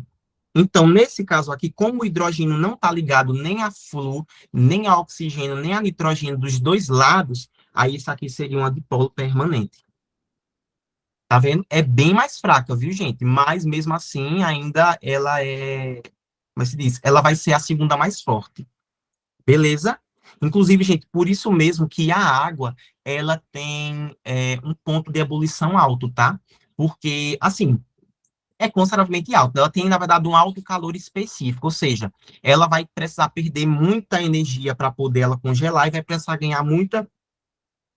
Então, nesse caso aqui, como o hidrogênio não está ligado nem a flúor, nem a oxigênio, nem a nitrogênio dos dois lados, aí isso aqui seria uma dipolo permanente. Tá vendo? É bem mais fraca, viu, gente? Mas, mesmo assim, ainda ela como se diz? Ela vai ser a segunda mais forte. Beleza? Inclusive, gente, por isso mesmo que a água, ela tem um ponto de ebulição alto, tá? Porque, assim, é consideravelmente alto. Ela tem, na verdade, um alto calor específico, ou seja, ela vai precisar perder muita energia para poder ela congelar e vai precisar ganhar muita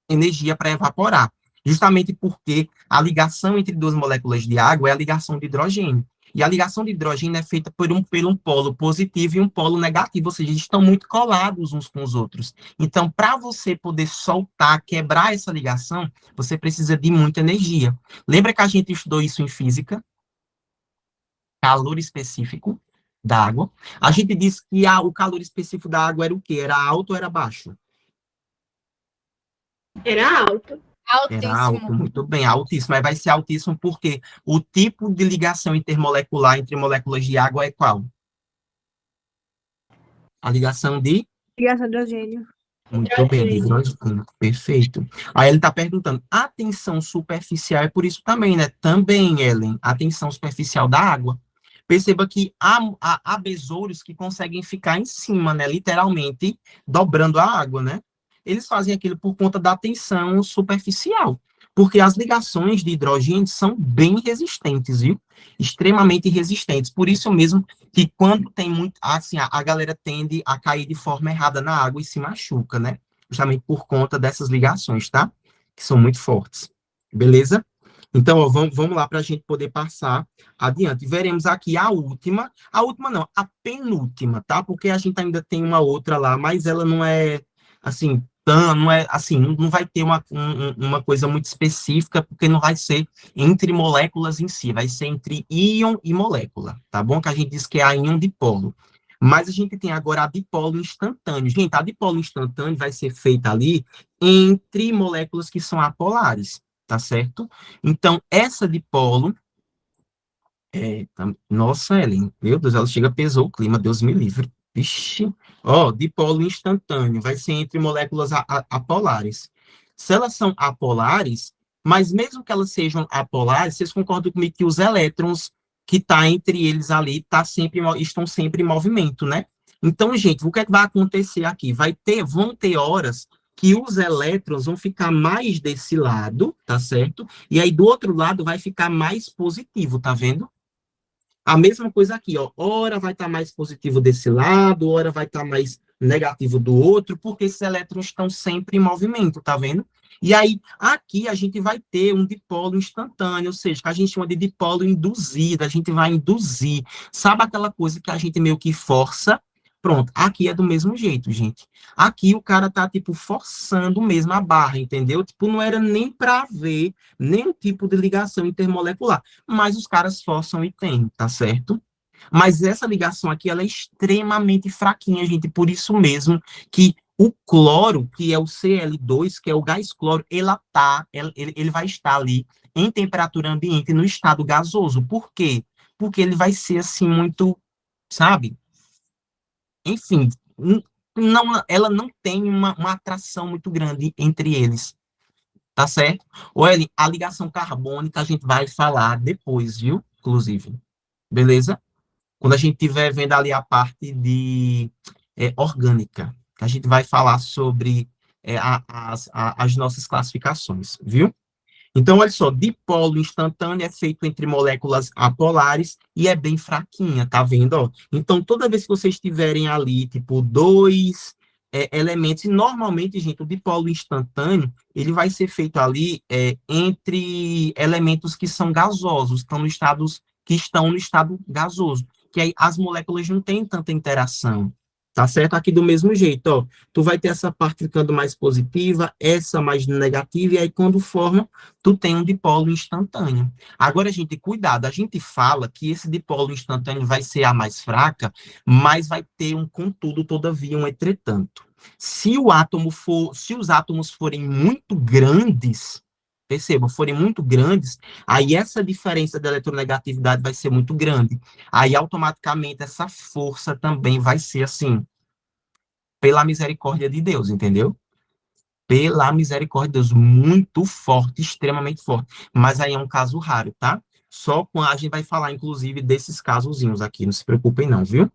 energia para evaporar. Justamente porque a ligação entre duas moléculas de água é a ligação de hidrogênio. E a ligação de hidrogênio é feita por um polo positivo e um polo negativo, ou seja, eles estão muito colados uns com os outros. Então, para você poder soltar, quebrar essa ligação, você precisa de muita energia. Lembra que a gente estudou isso em física? Calor específico da água. A gente disse que o calor específico da água era o quê? Era alto ou era baixo? Era alto. Era alto, Altíssimo. muito bem, altíssimo. Mas vai ser altíssimo porque o tipo de ligação intermolecular entre moléculas de água é qual? A ligação de... Ligação de hidrogênio. Muito bem, de hidrogênio. Perfeito. Aí ele está perguntando, a tensão superficial é por isso também, né? Também, Ellen, a tensão superficial da água. Perceba que há besouros que conseguem ficar em cima, né? Literalmente, dobrando a água, né? Eles fazem aquilo por conta da tensão superficial. Porque as ligações de hidrogênio são bem resistentes, viu? Extremamente resistentes. Por isso mesmo que quando tem muito, assim, a galera tende a cair de forma errada na água e se machuca, né? Justamente por conta dessas ligações, tá? Que são muito fortes. Beleza? Então, ó, vamos lá para a gente poder passar adiante. Veremos aqui a última não, a penúltima, tá? Porque a gente ainda tem uma outra lá, mas ela não é, assim, não é, assim, não vai ter uma coisa muito específica, porque não vai ser entre moléculas em si, vai ser entre íon e molécula, tá bom? Que a gente diz que é a íon dipolo. Mas a gente tem agora a dipolo instantâneo. Gente, a dipolo instantâneo vai ser feita ali entre moléculas que são apolares, tá certo? Então, essa dipolo... Nossa, Ellen, meu Deus, ela chega, pesou o clima, Deus me livre. Vixe. Ó, dipolo instantâneo, vai ser entre moléculas apolares. Se elas são apolares, mas mesmo que elas sejam apolares, vocês concordam comigo que os elétrons que tá entre eles ali estão sempre em movimento, né? Então, gente, o que é que vai acontecer aqui? Vão ter horas que os elétrons vão ficar mais desse lado, tá certo? E aí do outro lado vai ficar mais positivo, tá vendo? A mesma coisa aqui, ó. Ora vai estar mais positivo desse lado, ora vai estar mais negativo do outro, porque esses elétrons estão sempre em movimento, tá vendo? E aí, aqui a gente vai ter um dipolo instantâneo, ou seja, que a gente chama de dipolo induzido, a gente vai induzir. Sabe aquela coisa que a gente meio que força? Pronto, aqui é do mesmo jeito, gente. Aqui o cara tá, tipo, forçando mesmo a barra, entendeu? Tipo, não era nem para ver nenhum tipo de ligação intermolecular, mas os caras forçam e tem, tá certo? Mas essa ligação aqui, ela é extremamente fraquinha, gente, por isso mesmo que o cloro, que é o Cl2, que é o gás cloro, ele vai estar ali em temperatura ambiente, no estado gasoso. Por quê? Porque ele vai ser, assim, muito, sabe? Enfim, ela não tem uma atração muito grande entre eles, tá certo? Ou a ligação carbônica a gente vai falar depois, viu? Inclusive, beleza? Quando a gente estiver vendo ali a parte de orgânica, a gente vai falar sobre as nossas classificações, viu? Então, olha só, dipolo instantâneo é feito entre moléculas apolares e é bem fraquinha, tá vendo? Ó? Então, toda vez que vocês tiverem ali, tipo, dois elementos, e normalmente, gente, o dipolo instantâneo, ele vai ser feito ali entre elementos que são gasosos, que estão no estado gasoso, que aí as moléculas não têm tanta interação. Tá certo? Aqui do mesmo jeito, ó. Tu vai ter essa parte ficando mais positiva, essa mais negativa, e aí quando forma, tu tem um dipolo instantâneo. Agora, gente, cuidado, a gente fala que esse dipolo instantâneo vai ser a mais fraca, mas vai ter um contudo, todavia, um entretanto. Se os átomos forem muito grandes, percebam, forem muito grandes, aí essa diferença da eletronegatividade vai ser muito grande. Aí, automaticamente, essa força também vai ser assim, pela misericórdia de Deus, entendeu? Pela misericórdia de Deus, muito forte, extremamente forte. Mas aí é um caso raro, tá? Só quando a gente vai falar, inclusive, desses casozinhos aqui, não se preocupem não, viu?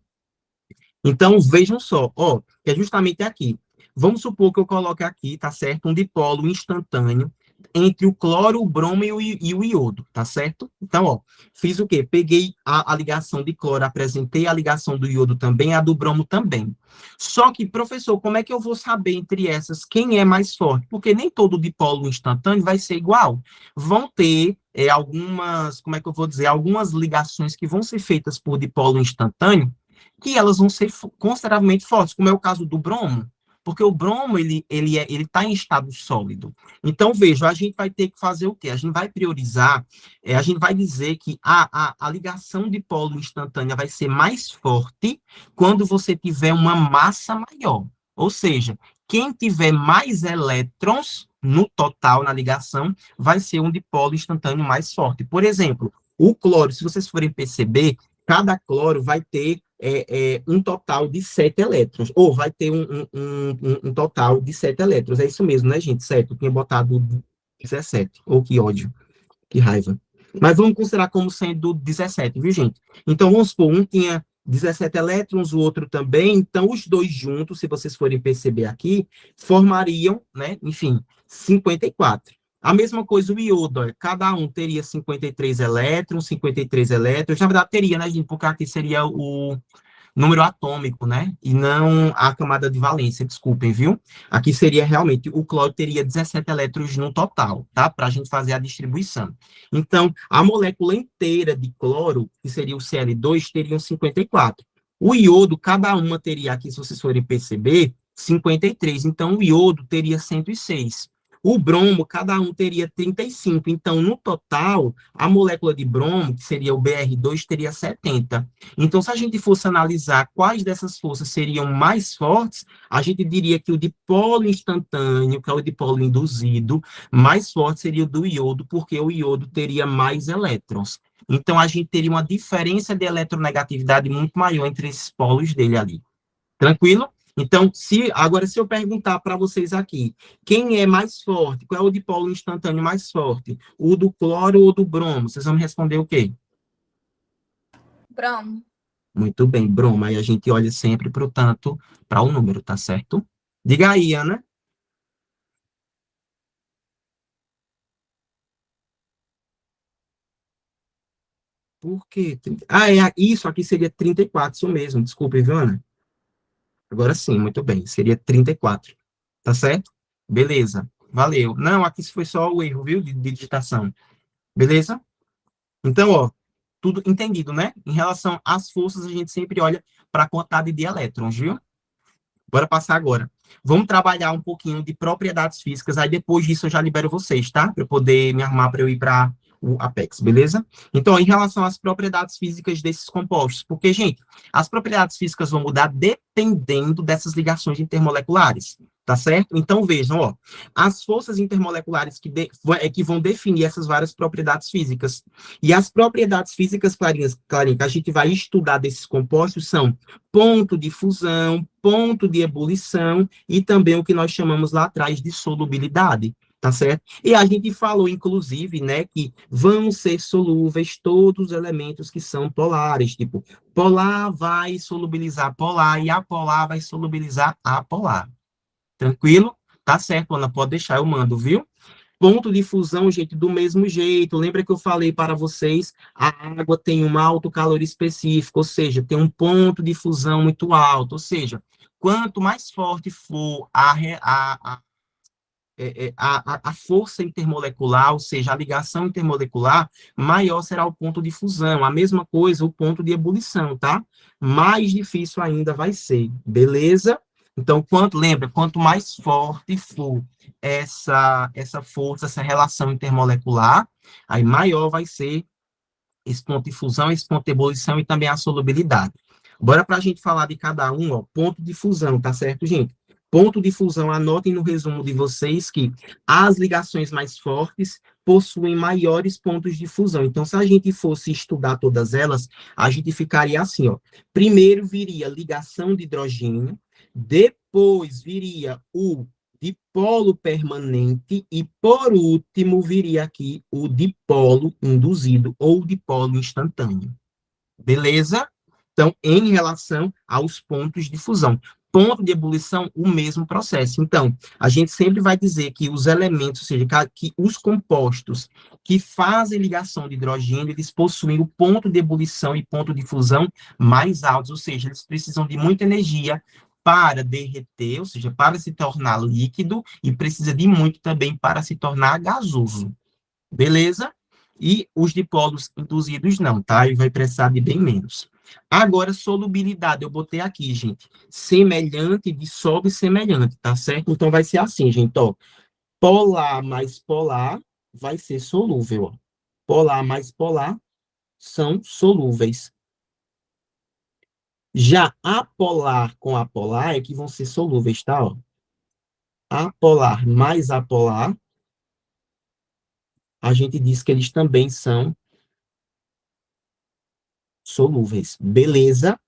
Então, vejam só, ó, que é justamente aqui. Vamos supor que eu coloque aqui, tá certo? Um dipolo instantâneo entre o cloro, o bromo e o iodo, tá certo? Então, ó, fiz o quê? Peguei a ligação de cloro, apresentei a ligação do iodo também, a do bromo também. Só que, professor, como é que eu vou saber entre essas quem é mais forte? Porque nem todo dipolo instantâneo vai ser igual. Vão ter algumas, como é que eu vou dizer, algumas ligações que vão ser feitas por dipolo instantâneo que elas vão ser consideravelmente fortes, como é o caso do bromo, porque o bromo, ele tá em estado sólido. Então, veja, a gente vai ter que fazer o quê? A gente vai priorizar, a gente vai dizer que a ligação de polo instantânea vai ser mais forte quando você tiver uma massa maior. Ou seja, quem tiver mais elétrons no total na ligação vai ser um dipolo instantâneo mais forte. Por exemplo, o cloro, se vocês forem perceber, cada cloro vai ter um total de 7 elétrons, ou vai ter um total de 7 elétrons. É isso mesmo, né, gente? 7, eu tinha botado 17. Ou que ódio, que raiva. Mas vamos considerar como sendo 17, viu, gente? Então, vamos supor, um tinha 17 elétrons, o outro também. Então, os dois juntos, se vocês forem perceber aqui, formariam, né, enfim, 54. A mesma coisa o iodo, ó, cada um teria 53 elétrons, 53 elétrons. Na verdade, teria, né, gente? Porque aqui seria o número atômico, né? E não a camada de valência, desculpem, viu? Aqui seria realmente, o cloro teria 17 elétrons no total, tá? Para a gente fazer a distribuição. Então, a molécula inteira de cloro, que seria o Cl2, teriam 54. O iodo, cada uma teria aqui, se vocês forem perceber, 53. Então, o iodo teria 106. O bromo, cada um teria 35. Então, no total, a molécula de bromo, que seria o Br2, teria 70. Então, se a gente fosse analisar quais dessas forças seriam mais fortes, a gente diria que o dipolo instantâneo, que é o dipolo induzido, mais forte seria o do iodo, porque o iodo teria mais elétrons. Então, a gente teria uma diferença de eletronegatividade muito maior entre esses polos dele ali. Tranquilo? Então, agora, se eu perguntar para vocês aqui, quem é mais forte? Qual é o dipolo instantâneo mais forte? O do cloro ou do bromo? Vocês vão me responder o quê? Bromo. Muito bem, bromo. Aí a gente olha sempre, portanto, para o número, tá certo? Diga aí, Ana. Por quê? Isso aqui seria 34, isso mesmo. Desculpe, viu, Ana? Agora sim, muito bem. Seria 34. Tá certo? Beleza. Valeu. Não, aqui foi só o erro, viu, de digitação. Beleza? Então, ó, tudo entendido, né? Em relação às forças, a gente sempre olha para a quantidade de elétrons, viu? Bora passar agora. Vamos trabalhar um pouquinho de propriedades físicas, aí depois disso eu já libero vocês, tá? Para eu poder me arrumar para eu ir para o Apex, beleza? Então, em relação às propriedades físicas desses compostos, porque, gente, as propriedades físicas vão mudar dependendo dessas ligações intermoleculares, tá certo? Então, vejam, ó, as forças intermoleculares que vão definir essas várias propriedades físicas. E as propriedades físicas, Clarinha, que a gente vai estudar desses compostos são ponto de fusão, ponto de ebulição e também o que nós chamamos lá atrás de solubilidade, tá certo? E a gente falou, inclusive, né, que vão ser solúveis todos os elementos que são polares, tipo, polar vai solubilizar polar e apolar vai solubilizar apolar. Tranquilo? Tá certo, Ana, pode deixar, eu mando, viu? Ponto de fusão, gente, do mesmo jeito. Lembra que eu falei para vocês, a água tem um alto calor específico, ou seja, tem um ponto de fusão muito alto. Ou seja, quanto mais forte for a força intermolecular, ou seja, a ligação intermolecular, maior será o ponto de fusão. A mesma coisa, o ponto de ebulição, tá? Mais difícil ainda vai ser, beleza? Então, quanto mais forte for essa força, essa relação intermolecular, aí maior vai ser esse ponto de fusão, esse ponto de ebulição e também a solubilidade. Bora para a gente falar de cada um, ó, ponto de fusão, tá certo, gente? Ponto de fusão, anotem no resumo de vocês que as ligações mais fortes possuem maiores pontos de fusão. Então, se a gente fosse estudar todas elas, a gente ficaria assim, ó. Primeiro viria ligação de hidrogênio, depois viria o dipolo permanente e, por último, viria aqui o dipolo induzido ou dipolo instantâneo. Beleza? Então, em relação aos pontos de fusão. ponto de ebulição, o mesmo processo. Então, a gente sempre vai dizer que os elementos, ou seja, que os compostos que fazem ligação de hidrogênio, eles possuem o ponto de ebulição e ponto de fusão mais altos, ou seja, eles precisam de muita energia para derreter, ou seja, para se tornar líquido, e precisa de muito também para se tornar gasoso. Beleza? E os dipolos induzidos não, tá? E vai precisar de bem menos. Agora, solubilidade, eu botei aqui, gente. Semelhante dissolve semelhante, tá certo? Então, vai ser assim, gente, ó. Polar mais polar vai ser solúvel, ó. Polar mais polar são solúveis. Já apolar com apolar é que vão ser solúveis, tá? Ó. Apolar mais apolar, a gente diz que eles também são solúveis. Beleza?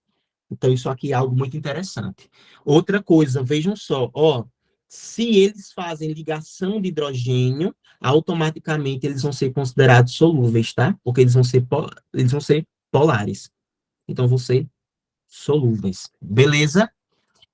Então, isso aqui é algo muito interessante. Outra coisa, vejam só, ó, se eles fazem ligação de hidrogênio, automaticamente eles vão ser considerados solúveis, tá? Porque eles vão ser polares. Então, vão ser solúveis. Beleza?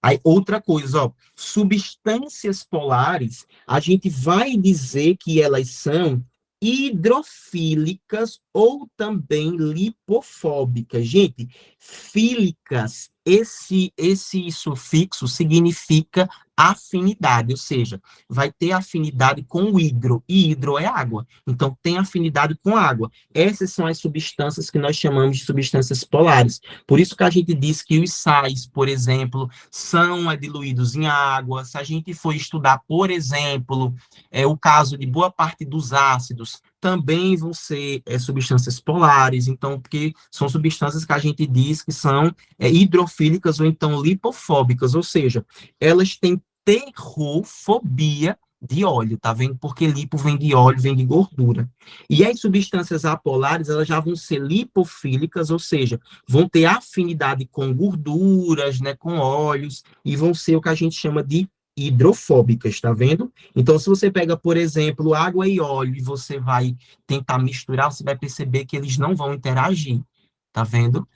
Aí, outra coisa, ó, substâncias polares, a gente vai dizer que elas são hidrofílicas ou também lipofóbicas. Gente, fílicas, esse sufixo significa afinidade, ou seja, vai ter afinidade com o hidro, e hidro é água, então tem afinidade com água. Essas são as substâncias que nós chamamos de substâncias polares. Por isso que a gente diz que os sais, por exemplo, são diluídos em água. Se a gente for estudar, por exemplo, o caso de boa parte dos ácidos, também vão ser substâncias polares, então, porque são substâncias que a gente diz que são hidrofílicas ou então lipofóbicas, ou seja, elas têm terrofobia de óleo, tá vendo? Porque lipo vem de óleo, vem de gordura. E as substâncias apolares, elas já vão ser lipofílicas, ou seja, vão ter afinidade com gorduras, né, com óleos, e vão ser o que a gente chama de hidrofóbicas, tá vendo? Então, se você pega, por exemplo, água e óleo, e você vai tentar misturar, você vai perceber que eles não vão interagir, tá vendo?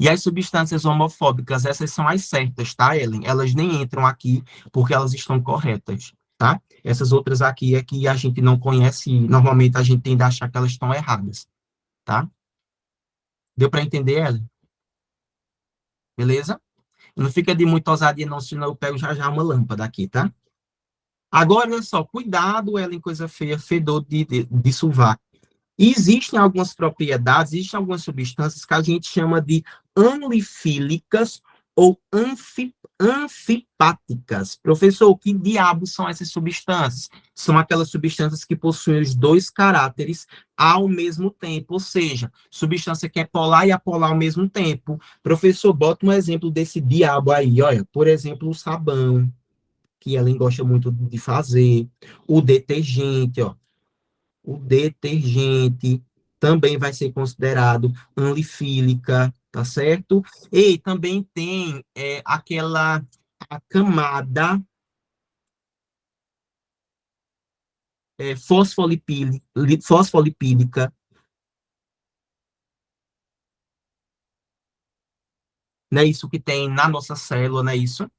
E as substâncias homofóbicas, essas são as certas, tá, Ellen? Elas nem entram aqui porque elas estão corretas, tá? Essas outras aqui é que a gente não conhece e normalmente a gente tende a achar que elas estão erradas, tá? Deu para entender, Ellen? Beleza? Não fica de muita ousadia não, senão eu pego já já uma lâmpada aqui, tá? Agora, olha só, cuidado, Ellen, coisa feia, fedor de sovaco. E existem algumas propriedades, existem algumas substâncias que a gente chama de anlifílicas ou anfipáticas. Professor, que diabos são essas substâncias? São aquelas substâncias que possuem os dois caráteres ao mesmo tempo, ou seja, substância que é polar e apolar ao mesmo tempo. Professor, bota um exemplo desse diabo aí, olha, por exemplo, o sabão, que ela gosta muito de fazer, o detergente, ó. O detergente também vai ser considerado anlifílica, tá certo? E também tem a camada fosfolipídica, não é isso que tem na nossa célula, não é isso?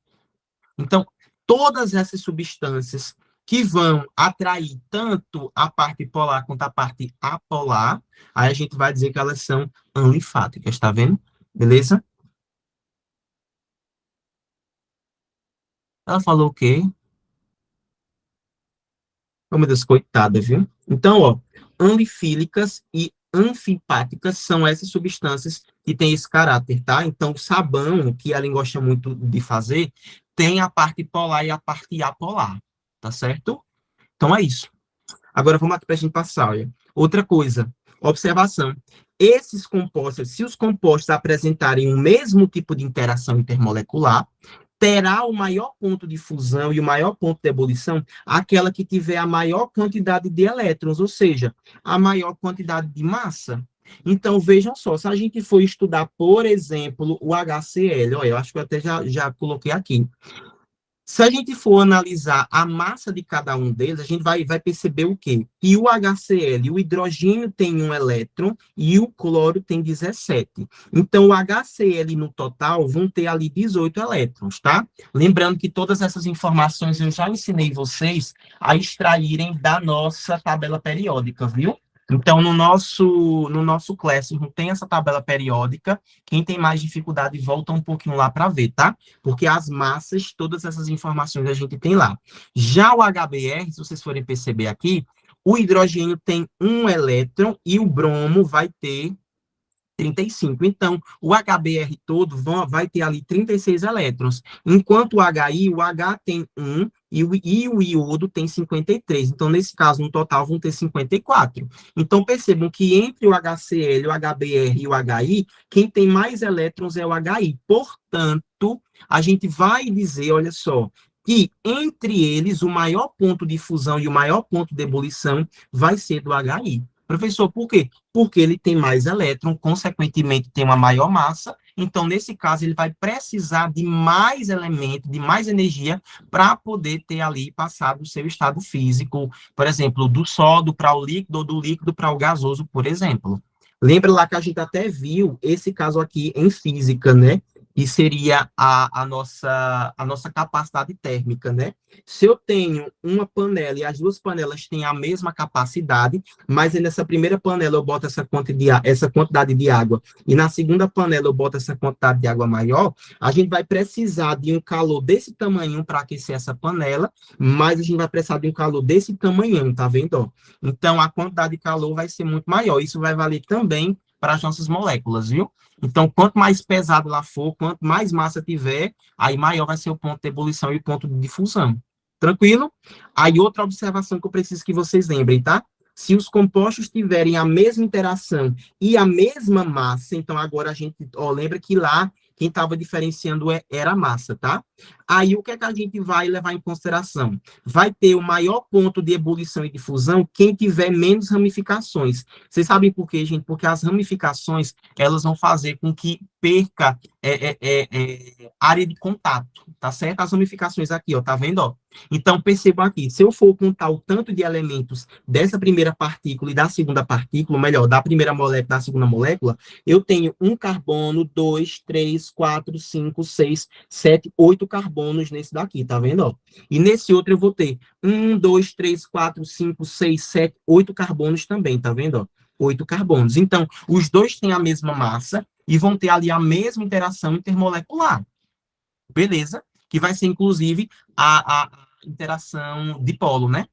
Então, todas essas substâncias que vão atrair tanto a parte polar quanto a parte apolar, aí a gente vai dizer que elas são anlifáticas, tá vendo? Beleza? Ela falou o quê? Oh, meu Deus, coitada, viu? Então, ó, anlifílicas e anfipáticas são essas substâncias que têm esse caráter, tá? Então, o sabão, que ela gosta muito de fazer, tem a parte polar e a parte apolar, tá certo? Então, é isso. Agora, vamos aqui para a gente passar, olha. Outra coisa, observação. Esses compostos, se os compostos apresentarem o mesmo tipo de interação intermolecular, terá o maior ponto de fusão e o maior ponto de ebulição aquela que tiver a maior quantidade de elétrons, ou seja, a maior quantidade de massa. Então, vejam só, se a gente for estudar, por exemplo, o HCl, olha, eu acho que eu até já coloquei aqui. Se a gente for analisar a massa de cada um deles, a gente vai perceber o quê? Que o HCl, o hidrogênio tem 1 elétron e o cloro tem 17. Então, o HCl no total vão ter ali 18 elétrons, tá? Lembrando que todas essas informações eu já ensinei vocês a extraírem da nossa tabela periódica, viu? Então, no nosso Classroom tem essa tabela periódica. Quem tem mais dificuldade, volta um pouquinho lá para ver, tá? Porque as massas, todas essas informações a gente tem lá. Já o HBr, se vocês forem perceber aqui, o hidrogênio tem 1 elétron e o bromo vai ter 35. Então, o HBr todo vai ter ali 36 elétrons, enquanto o HI, o H tem 1 e o iodo tem 53. Então, nesse caso, no total, vão ter 54. Então, percebam que entre o HCl, o HBr e o HI, quem tem mais elétrons é o HI. Portanto, a gente vai dizer, olha só, que entre eles, o maior ponto de fusão e o maior ponto de ebulição vai ser do HI. Professor, por quê? Porque ele tem mais elétron, consequentemente tem uma maior massa, então, nesse caso, ele vai precisar de mais elemento, de mais energia, para poder ter ali passado o seu estado físico, por exemplo, do sólido para o líquido, ou do líquido para o gasoso, por exemplo. Lembra lá que a gente até viu esse caso aqui em física, né? Que seria a nossa capacidade térmica, né? Se eu tenho uma panela e as duas panelas têm a mesma capacidade, mas nessa primeira panela eu boto essa quantidade de água e na segunda panela eu boto essa quantidade de água maior, a gente vai precisar de um calor desse tamanho para aquecer essa panela, mas a gente vai precisar de um calor desse tamanho, tá vendo? Então, a quantidade de calor vai ser muito maior. Isso vai valer também para as nossas moléculas, viu? Então, quanto mais pesado ela for, quanto mais massa tiver, aí maior vai ser o ponto de ebulição e o ponto de difusão. Tranquilo? Aí, outra observação que eu preciso que vocês lembrem, tá? Se os compostos tiverem a mesma interação e a mesma massa, então agora a gente, lembra que lá quem estava diferenciando era a massa, tá? Aí, o que é que a gente vai levar em consideração? Vai ter o maior ponto de ebulição e difusão quem tiver menos ramificações. Vocês sabem por quê, gente? Porque as ramificações, elas vão fazer com que perca área de contato, tá certo? As ramificações aqui, ó, tá vendo, ó? Então, percebam aqui, se eu for contar o tanto de elementos dessa primeira partícula e da segunda partícula, ou melhor, da primeira molécula e da segunda molécula, eu tenho um carbono, 2, 3, 4, 5, 6, 7, 8 carbonos nesse daqui, tá vendo? Ó? E nesse outro eu vou ter 1, 2, 3, 4, 5, 6, 7, 8 carbonos também, tá vendo? Ó? 8 carbonos. Então, os dois têm a mesma massa e vão ter ali a mesma interação intermolecular. Beleza? Que vai ser, inclusive, a interação dipolo, né?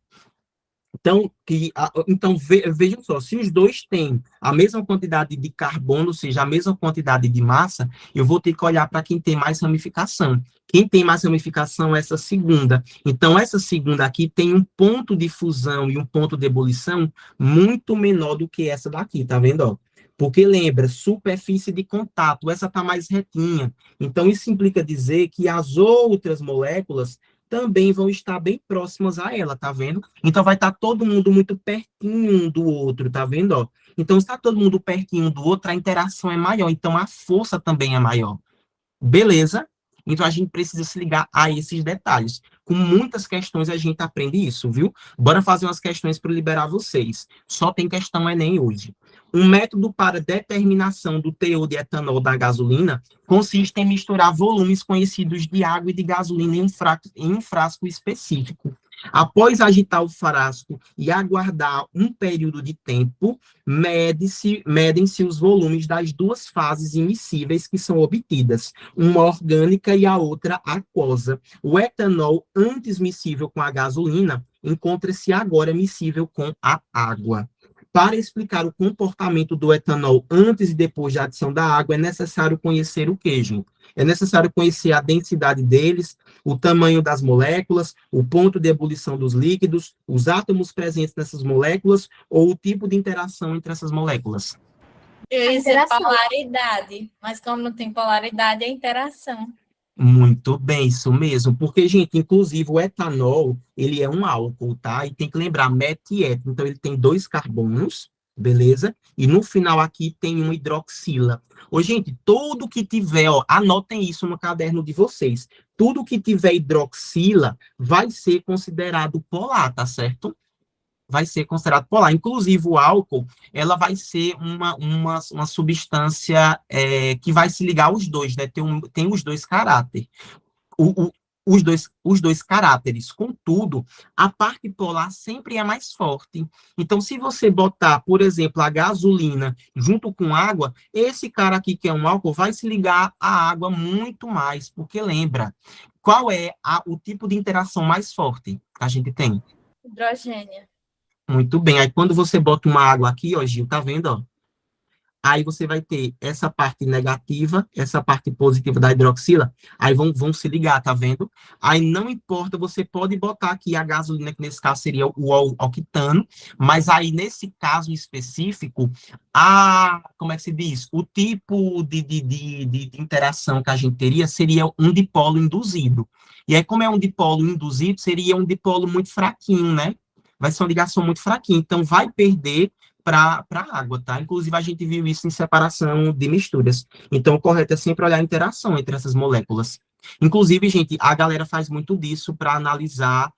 Então, vejam só, se os dois têm a mesma quantidade de carbono, ou seja, a mesma quantidade de massa, eu vou ter que olhar para quem tem mais ramificação. Quem tem mais ramificação é essa segunda. Então, essa segunda aqui tem um ponto de fusão e um ponto de ebulição muito menor do que essa daqui, tá vendo? Ó? Porque lembra, superfície de contato, essa está mais retinha. Então, isso implica dizer que as outras moléculas também vão estar bem próximas a ela, tá vendo? Então, vai estar todo mundo muito pertinho um do outro, tá vendo? Ó? Então, se está todo mundo pertinho um do outro, a interação é maior, então a força também é maior. Beleza? Então, a gente precisa se ligar a esses detalhes. Com muitas questões, a gente aprende isso, viu? Bora fazer umas questões para liberar vocês. Só tem questão Enem hoje. Um método para determinação do teor de etanol da gasolina consiste em misturar volumes conhecidos de água e de gasolina em um frasco específico. Após agitar o frasco e aguardar um período de tempo, medem-se os volumes das duas fases immiscíveis que são obtidas, uma orgânica e a outra aquosa. O etanol, antes miscível com a gasolina, encontra-se agora miscível com a água. Para explicar o comportamento do etanol antes e depois da adição da água, é necessário conhecer o quê, gente? É necessário conhecer a densidade deles, o tamanho das moléculas, o ponto de ebulição dos líquidos, os átomos presentes nessas moléculas ou o tipo de interação entre essas moléculas. Eu ia dizer polaridade, mas como não tem polaridade, é interação. Muito bem, isso mesmo, porque, gente, inclusive o etanol, ele é um álcool, tá? E tem que lembrar, metiético, então ele tem 2 carbonos, beleza? E no final aqui tem uma hidroxila. Ô, gente, tudo que tiver, ó, anotem isso no caderno de vocês. tudo que tiver hidroxila vai ser considerado polar, tá certo? Vai ser considerado polar. Inclusive, o álcool, ela vai ser uma substância que vai se ligar aos dois, né? Tem os dois caráteres. O, os dois caráteres. Contudo, a parte polar sempre é mais forte. Então, se você botar, por exemplo, a gasolina junto com água, esse cara aqui, que é um álcool, vai se ligar à água muito mais, porque lembra, qual é o tipo de interação mais forte que a gente tem? Hidrogênio. Muito bem. Aí, quando você bota uma água aqui, ó, Gil, tá vendo, ó? Aí você vai ter essa parte negativa, essa parte positiva da hidroxila, aí vão se ligar, tá vendo? Aí não importa, você pode botar aqui a gasolina, que nesse caso seria o octano, mas aí nesse caso específico, como é que se diz? O tipo de interação que a gente teria seria um dipolo induzido. E aí, como é um dipolo induzido, seria um dipolo muito fraquinho, né? Vai ser uma ligação muito fraquinha, então vai perder para a água, tá? Inclusive, a gente viu isso em separação de misturas. Então, o correto é sempre olhar a interação entre essas moléculas. Inclusive, gente, a galera faz muito disso para analisar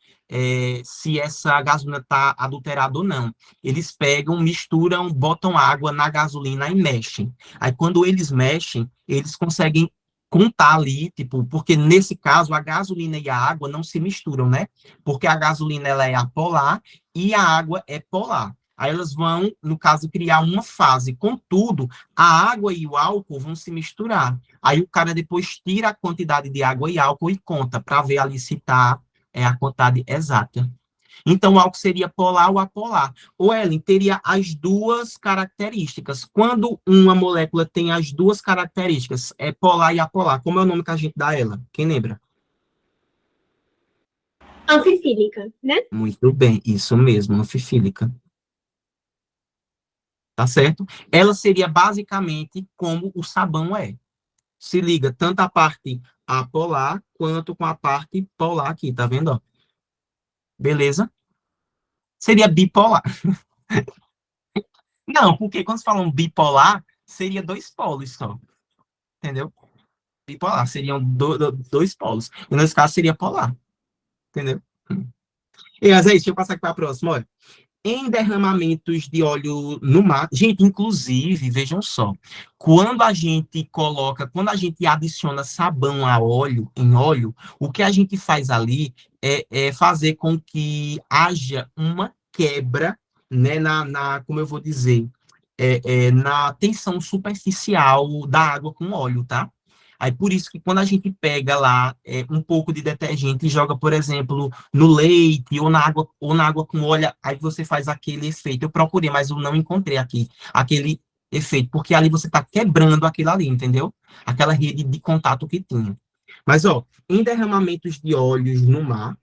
se essa gasolina está adulterada ou não. Eles pegam, misturam, botam água na gasolina e mexem. Aí, quando eles mexem, eles conseguem contar ali, tipo, porque nesse caso a gasolina e a água não se misturam, né? Porque a gasolina ela é apolar e a água é polar. Aí elas vão, no caso, criar uma fase. Contudo, a água e o álcool vão se misturar. Aí o cara depois tira a quantidade de água e álcool e conta para ver ali se está a quantidade exata. Então, o álcool seria polar ou apolar. O Ellen teria as duas características. Quando uma molécula tem as duas características, é polar e apolar. Como é o nome que a gente dá a ela? Quem lembra? Anfifílica, né? Muito bem, isso mesmo, anfifílica. Tá certo? Ela seria basicamente como o sabão é. Se liga tanto a parte apolar quanto com a parte polar aqui, tá vendo? Ó? Beleza? Seria bipolar. Não, porque quando falam bipolar, seria dois polos só, entendeu? Bipolar, seriam dois polos. E nesse caso seria polar, entendeu? E mas é isso, deixa eu passar aqui para a próxima, olha. Em derramamentos de óleo no mar, gente, inclusive, vejam só, quando a gente adiciona sabão a óleo, em óleo, o que a gente faz ali é fazer com que haja uma quebra, né, como eu vou dizer, na tensão superficial da água com óleo, tá? Aí, por isso que quando a gente pega lá um pouco de detergente e joga, por exemplo, no leite ou na água com óleo, aí você faz aquele efeito. Eu procurei, mas eu não encontrei aqui aquele efeito, porque ali você está quebrando aquilo ali, entendeu? Aquela rede de contato que tinha. Mas, ó, em derramamentos de óleos no mar,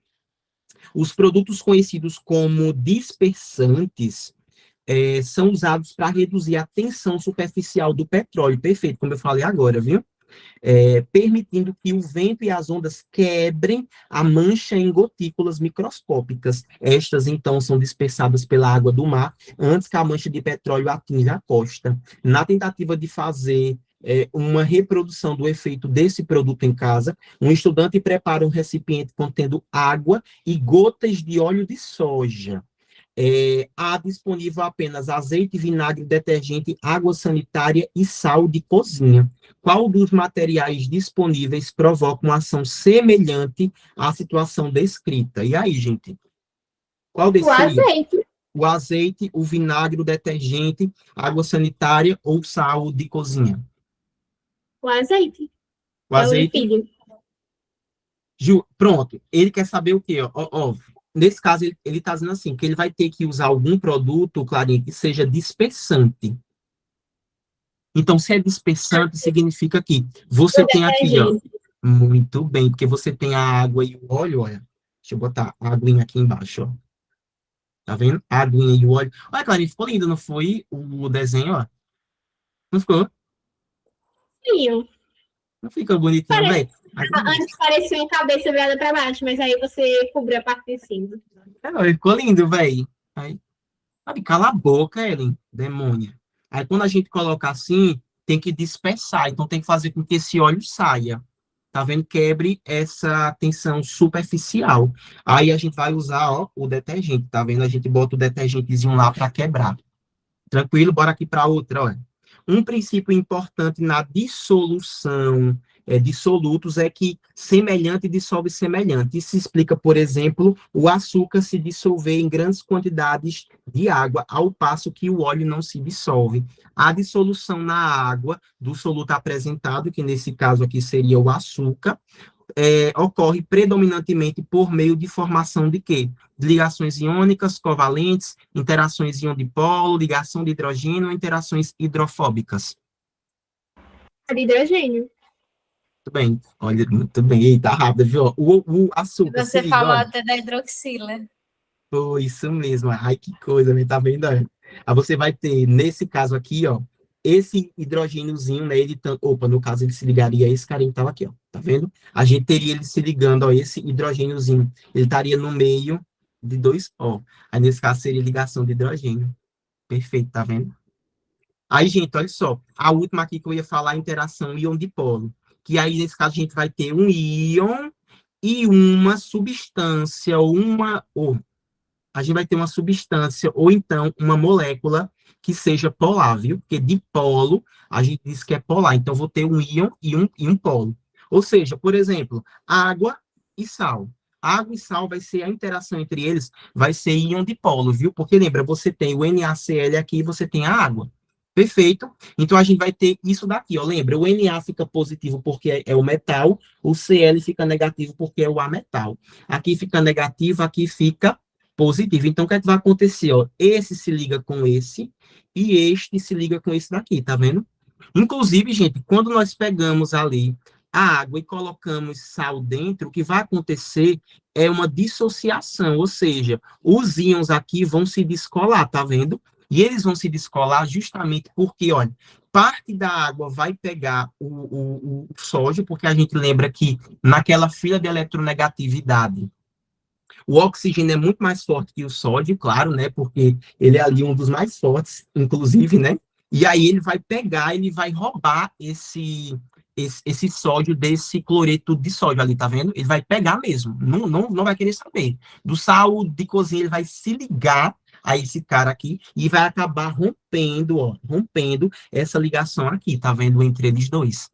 os produtos conhecidos como dispersantes são usados para reduzir a tensão superficial do petróleo. Perfeito, como eu falei agora, viu? Permitindo que o vento e as ondas quebrem a mancha em gotículas microscópicas. Estas, então, são dispersadas pela água do mar antes que a mancha de petróleo atinja a costa. Na tentativa de fazer uma reprodução do efeito desse produto em casa, um estudante prepara um recipiente contendo água e gotas de óleo de soja. Há disponível apenas azeite, vinagre, detergente, água sanitária e sal de cozinha. Qual dos materiais disponíveis provoca uma ação semelhante à situação descrita? E aí, gente? Qual desses O seria? azeite. O azeite, o vinagre, o detergente, água sanitária ou sal de cozinha? O azeite. O É o azeite. lipídio. Pronto. Ele quer saber o quê? Ó, nesse caso, ele está dizendo assim, que ele vai ter que usar algum produto, Clarinha, que seja dispersante. Então, se é dispersante, significa que você tem aqui, ó, muito bem, porque você tem a água e o óleo, olha. Deixa eu botar a aguinha aqui embaixo, ó. Tá vendo? A aguinha e o óleo. Olha, Clarinha, ficou lindo, não foi o desenho, ó? Não ficou? Sim. Não fica bonitinho, velho? Antes parecia uma cabeça virada para baixo, mas aí você cobriu a parte de cima. Não, ficou lindo, velho. Aí, sabe, cala a boca, Ellen, demônia. Aí, quando a gente coloca assim, tem que dispersar. Então, tem que fazer com que esse óleo saia. tá vendo? Quebre essa tensão superficial. Aí a gente vai usar, ó, o detergente, tá vendo? A gente bota o detergentezinho lá para quebrar. Tranquilo? Bora aqui para outra, olha. Um princípio importante na dissolução de solutos é que semelhante dissolve semelhante. Isso explica, por exemplo, o açúcar se dissolver em grandes quantidades de água, ao passo que o óleo não se dissolve. A dissolução na água do soluto apresentado, que nesse caso aqui seria o açúcar, ocorre predominantemente por meio de formação de quê? De ligações iônicas, covalentes, interações íon-dipolo, ligação de hidrogênio, interações hidrofóbicas. De hidrogênio. Muito bem, olha, muito bem. Eita, rápido, viu? O açúcar, se Você liga, falou olha. até da hidroxila. Foi isso mesmo. Ai, que coisa, né? Tá vendo? Aí você vai ter, nesse caso aqui, ó, esse hidrogêniozinho, né? Opa, no caso, ele se ligaria a esse carinha que tava aqui, ó. Tá vendo? A gente teria ele se ligando, ó, esse hidrogêniozinho. Ele estaria no meio de dois O. Aí, nesse caso, seria ligação de hidrogênio. Perfeito, tá vendo? Aí, gente, olha só. A última aqui que eu ia falar, a interação íon-dipolo. Que aí, nesse caso, a gente vai ter um íon e uma substância, ou a gente vai ter uma substância ou então uma molécula que seja polar, viu? Porque dipolo, a gente diz que é polar. Então, vou ter um íon e um polo. Ou seja, por exemplo, água e sal. Água e sal vai ser a interação entre eles, vai ser íon dipolo, viu? Porque lembra, você tem o NaCl aqui e você tem a água. Perfeito? Então, a gente vai ter isso daqui, ó. Lembra, o Na fica positivo porque é o metal, o Cl fica negativo porque é o ametal. Aqui fica negativo, aqui fica positivo. Então, o que é que vai acontecer? Ó? Esse se liga com esse e este se liga com esse daqui, tá vendo? Inclusive, gente, quando nós pegamos ali a água e colocamos sal dentro, o que vai acontecer é uma dissociação, ou seja, os íons aqui vão se descolar, tá vendo? E eles vão se descolar justamente porque, olha, parte da água vai pegar o sódio, porque a gente lembra que naquela fila de eletronegatividade, o oxigênio é muito mais forte que o sódio, claro, né? Porque ele é ali um dos mais fortes, inclusive, né? E aí ele vai pegar, ele vai roubar esse sódio desse cloreto de sódio ali, tá vendo? Ele vai pegar mesmo, não vai querer saber. Do sal de cozinha, ele vai se ligar a esse cara aqui e vai acabar rompendo, ó, rompendo essa ligação aqui, tá vendo? Entre eles dois.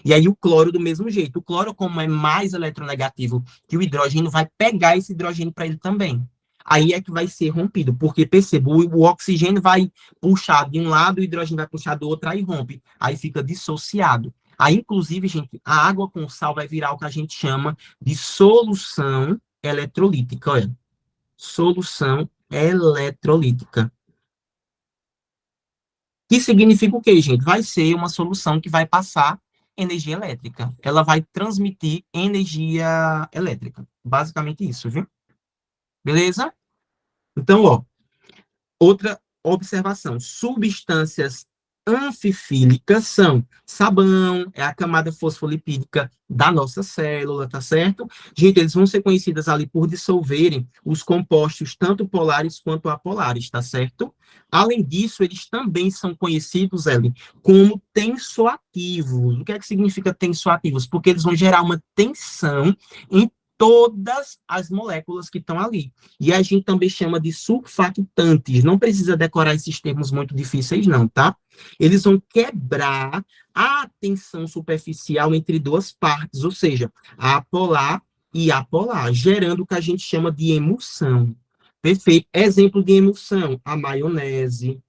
E aí o cloro do mesmo jeito. O cloro, como é mais eletronegativo que o hidrogênio, vai pegar esse hidrogênio para ele também. Aí é que vai ser rompido, porque perceba, o oxigênio vai puxar de um lado, o hidrogênio vai puxar do outro, aí rompe. Aí fica dissociado. Aí, inclusive, gente, a água com sal vai virar o que a gente chama de solução eletrolítica. Olha. Solução eletrolítica. Que significa o quê, gente? Vai ser uma solução que vai passar energia elétrica. Ela vai transmitir energia elétrica. Basicamente isso, viu? Beleza? Então, ó, outra observação. Substâncias anfifílicas são sabão, é a camada fosfolipídica da nossa célula, tá certo? Gente, eles vão ser conhecidas ali por dissolverem os compostos tanto polares quanto apolares, tá certo? Além disso, eles também são conhecidos, Ellen, como tensoativos. O que é que significa tensoativos? Porque eles vão gerar uma tensão em todas as moléculas que estão ali. E a gente também chama de surfactantes. Não precisa decorar esses termos muito difíceis, não, tá? Eles vão quebrar a tensão superficial entre duas partes, ou seja, a apolar e apolar, gerando o que a gente chama de emulsão. Perfeito. Exemplo de emulsão, a maionese.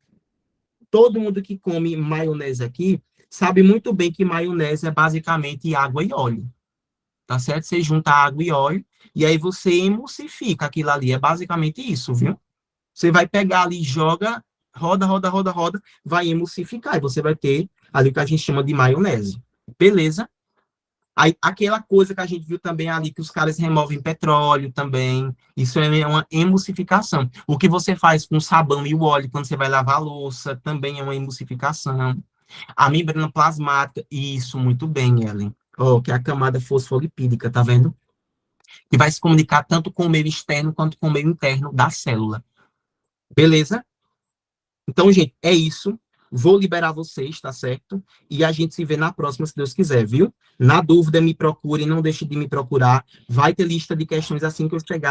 Todo mundo que come maionese aqui sabe muito bem que maionese é basicamente água e óleo. Tá certo? Você junta água e óleo, e aí você emulsifica aquilo ali. É basicamente isso, viu? Você vai pegar ali, joga, roda, roda, roda, roda, vai emulsificar, e você vai ter ali o que a gente chama de maionese. Beleza? Aí, aquela coisa que a gente viu também ali, que os caras removem petróleo também, isso é uma emulsificação. O que você faz com o sabão e o óleo quando você vai lavar a louça, também é uma emulsificação. A membrana plasmática, isso, muito bem, Ellen. Ó, que é a camada fosfolipídica, tá vendo? Que vai se comunicar tanto com o meio externo quanto com o meio interno da célula. Beleza? Então, gente, é isso. Vou liberar vocês, tá certo? E a gente se vê na próxima, se Deus quiser, viu? Na dúvida, me procure, não deixe de me procurar. Vai ter lista de questões assim que eu chegar.